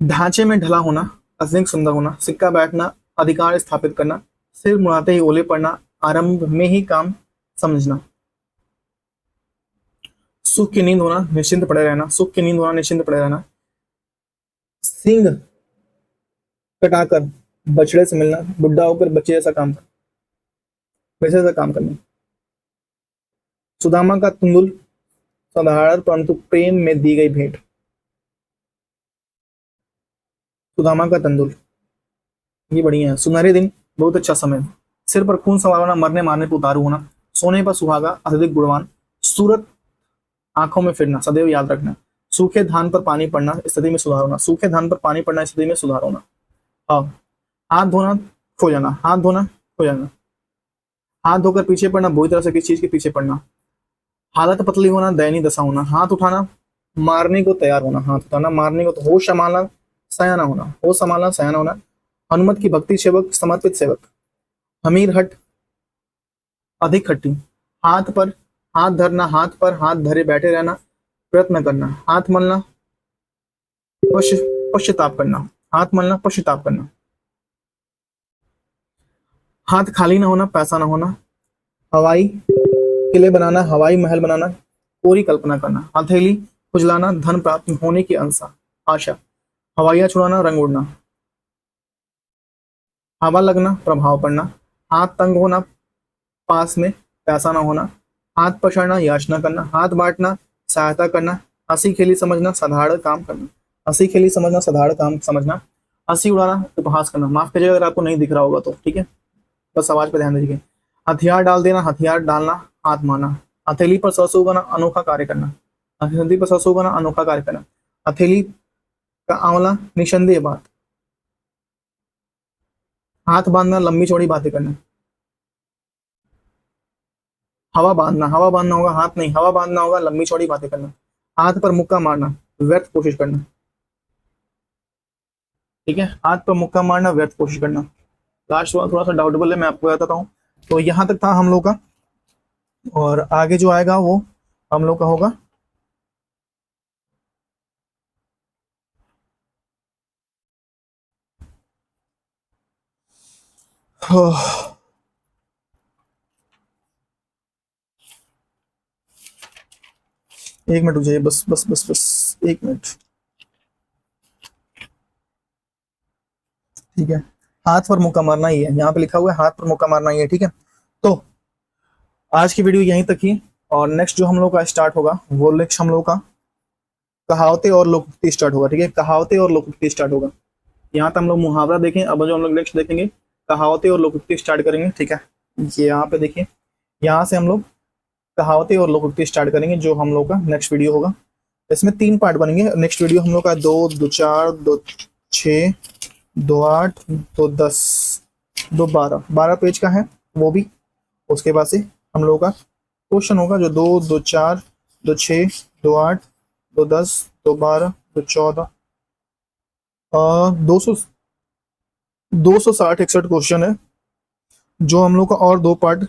A: ढांचे में ढला होना, अत्यधिक सुंदर होना। सिक्का बैठना, अधिकार स्थापित करना। सिर मुड़ाते ही ओले पड़ना, आरंभ में ही काम समझना। सुख की नींद होना, निश्चिंत पड़े रहना। सुख की नींद होना, निश्चिंत पड़े रहना। सिंह कटाकर बछड़े से मिलना, बुढ़ा होकर बच्चे जैसा काम करना, वैसे जैसा काम करना। सुदामा का तुंदुल, साधारण परंतु प्रेम में दी गई भेंट। सुदामा का तंदुल, ये बढ़िया है। सुनहरे दिन, बहुत अच्छा समय। सिर पर खून सवार होना, मरने मारने पर उतारू होना। सोने पर सुहागा, अत्यधिक गुणवान। सूरत आंखों में फिरना, सदैव याद रखना। सूखे धान पर पानी पड़ना, स्थिति में सुधार होना। सूखे धान पर पानी पड़ना, स्थिति में सुधार होना। हाँ, हाथ धोना, खो जाना। हाथ धोना, खो जाना। हाथ धोकर पीछे पड़ना, बुरी तरह से किसी चीज के पीछे पड़ना। हालत पतली होना, दयनीय दशा होना। हाथ उठाना, मारने को तैयार होना। हाथ उठाना, मारने को। होश संभालना, सयाना होना। होश संभालना, सयाना होना। हनुमत की भक्ति सेवक, समर्पित सेवक। हमीर हट, अधिक खट्टी। हाथ पर हाथ धरना, हाथ पर हाथ धरे बैठे रहना, प्रयत्न करना। हाथ मलना, पश्चाताप करना। हाथ मलना, पश्चाताप करना। हाथ खाली ना होना, पैसा ना होना। हवाई किले बनाना, हवाई महल बनाना, पूरी कल्पना करना। हथेली खुजलाना, धन प्राप्त होने की आशा। हवाइयाँ छुड़ाना, रंग उड़ना। हवा लगना, प्रभाव पड़ना। हाथ तंग होना, पास में पैसा ना होना। हाथ पछाड़ना, याचना करना, हाथ बांटना, सहायता करना, हंसी खेली समझना, साधारण काम करना, हंसी खेली समझना, साधारण काम समझना, हंसी उड़ाना, उपहास करना। माफ करिएगा अगर आपको नहीं दिख रहा होगा तो, ठीक है, बस आवाज पे ध्यान दीजिए। हथियार डाल देना, हथियार डालना, हाथ मारना, हथेली पर सरसों बना, अनोखा कार्य करना, हथेली पर सरसों बना, अनोखा कार्य करना, हथेली का आंवला, निसंदेह बात, हाथ बांधना, लंबी चौड़ी बातें करना, हवा बांधना होगा, हाथ नहीं, हवा बांधना होगा, लंबी चौड़ी बातें करना, हाथ पर मुक्का मारना, व्यर्थ कोशिश करना, ठीक है, हाथ पर मुक्का मारना, व्यर्थ कोशिश करना। लास्ट वाला थोड़ा सा डाउटेबल है, मैं आपको बताता हूँ। तो यहाँ तक था हम लोग का, और आगे जो आएगा वो हम लोग का होगा एक मिनट रुक जाइए, बस बस बस बस एक मिनट, ठीक है। हाथ पर मुक्का मारना ही है, यहाँ पे लिखा हुआ है हाथ पर मुक्का मारना ही है, ठीक है। तो आज की वीडियो यहीं तक ही, और नेक्स्ट जो हम लोग का स्टार्ट होगा वो नेक्स्ट हम लोग का कहावतें और लोकोक्ति स्टार्ट होगा, ठीक है, कहावतें और लोकोक्ति स्टार्ट होगा। यहाँ तक हम लोग मुहावरा देखें, अब जो हम लोग नेक्स्ट देखेंगे कहावतें और लोकोक्ति स्टार्ट करेंगे, ठीक है। ये यहाँ पे देखिए, यहाँ से हम लोग कहावतें और लोकोक्ति स्टार्ट करेंगे, जो हम लोग का नेक्स्ट वीडियो होगा। इसमें 3 पार्ट बनेंगे। नेक्स्ट वीडियो हम लोग का 2, 2, 4, 2, 6, 2, 8, 2, 10, 2, 12, 12 पेज का है वो भी। उसके बाद से हम लोगों का क्वेश्चन होगा जो 2, 2, 4, 2, 6, 2, 8, 2, 10, 2, 12, 2, 14, 200, 260-61 क्वेश्चन है, जो हम लोग का और 2 पार्ट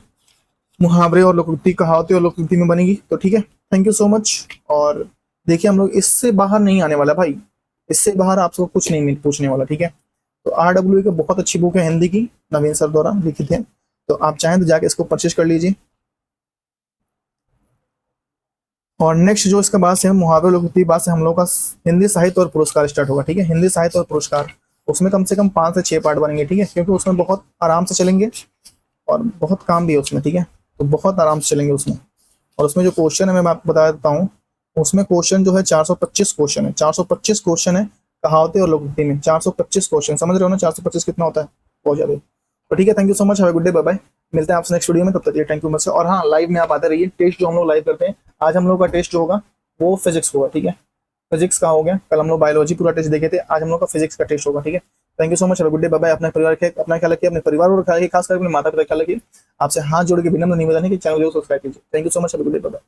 A: मुहावरे और लोकोक्ति, कहावतें और लोकोक्ति में बनेगी। तो ठीक है, थैंक यू सो मच। और देखिए हम लोग इससे बाहर नहीं आने वाला भाई, इससे बाहर आपको कुछ नहीं पूछने वाला, ठीक है। तो RWA की बहुत अच्छी बुक है हिंदी की, नवीन सर द्वारा लिखित है, तो आप चाहें तो जाके इसको परचेज कर लीजिए। और नेक्स्ट जो इसका बाद से हम मुहावरे लोकोक्ति बाद से हम लोग का हिंदी साहित्य और पुरस्कार स्टार्ट होगा, ठीक है। हिंदी साहित्य और पुरस्कार, उसमें कम से कम 5 से 6 पार्ट बनेंगे, ठीक है, क्योंकि उसमें बहुत आराम से चलेंगे और बहुत काम भी है उसमें, ठीक है। तो बहुत आराम से चलेंगे उसमें। और उसमें जो क्वेश्चन है मैं आपको बता देता हूँ, उसमें क्वेश्चन जो है 425 क्वेश्चन है, 425 क्वेश्चन है कहावतें और लोकोक्ति में, 425 क्वेश्चन, समझ रहे हो ना 425 कितना होता है, बहुत ज्यादा। तो ठीक है, thank you so much, have a good day, bye bye. मिलते हैं आपसे नेक्स्ट वीडियो में, तब तक ये थैंक यू मच से। और हाँ, लाइव में आप आते रहिए, टेस्ट जो हम लोग लाइव करते हैं, आज हम लोग का टेस्ट जो होगा वो फिजिक्स होगा, ठीक है। फिजिक्स का हो गया, कल हम लोग बायोलॉजी पूरा टेस्ट देखे थे, आज हम लोग का फिजिक्स का टेस्ट होगा, ठीक है। Thank you so much, have a good day, bye bye. अपने परिवार के अपना ख्याल रखिए, अपने परिवार और ख्याल रखिए, खासकर अपने माता पिता का ख्याल रखिए। आपसे हाथ जोड़ के विनम्र निवेदन है कि चैनल को सब्सक्राइब कीजिए। Thank you so much, have a good day, bye bye.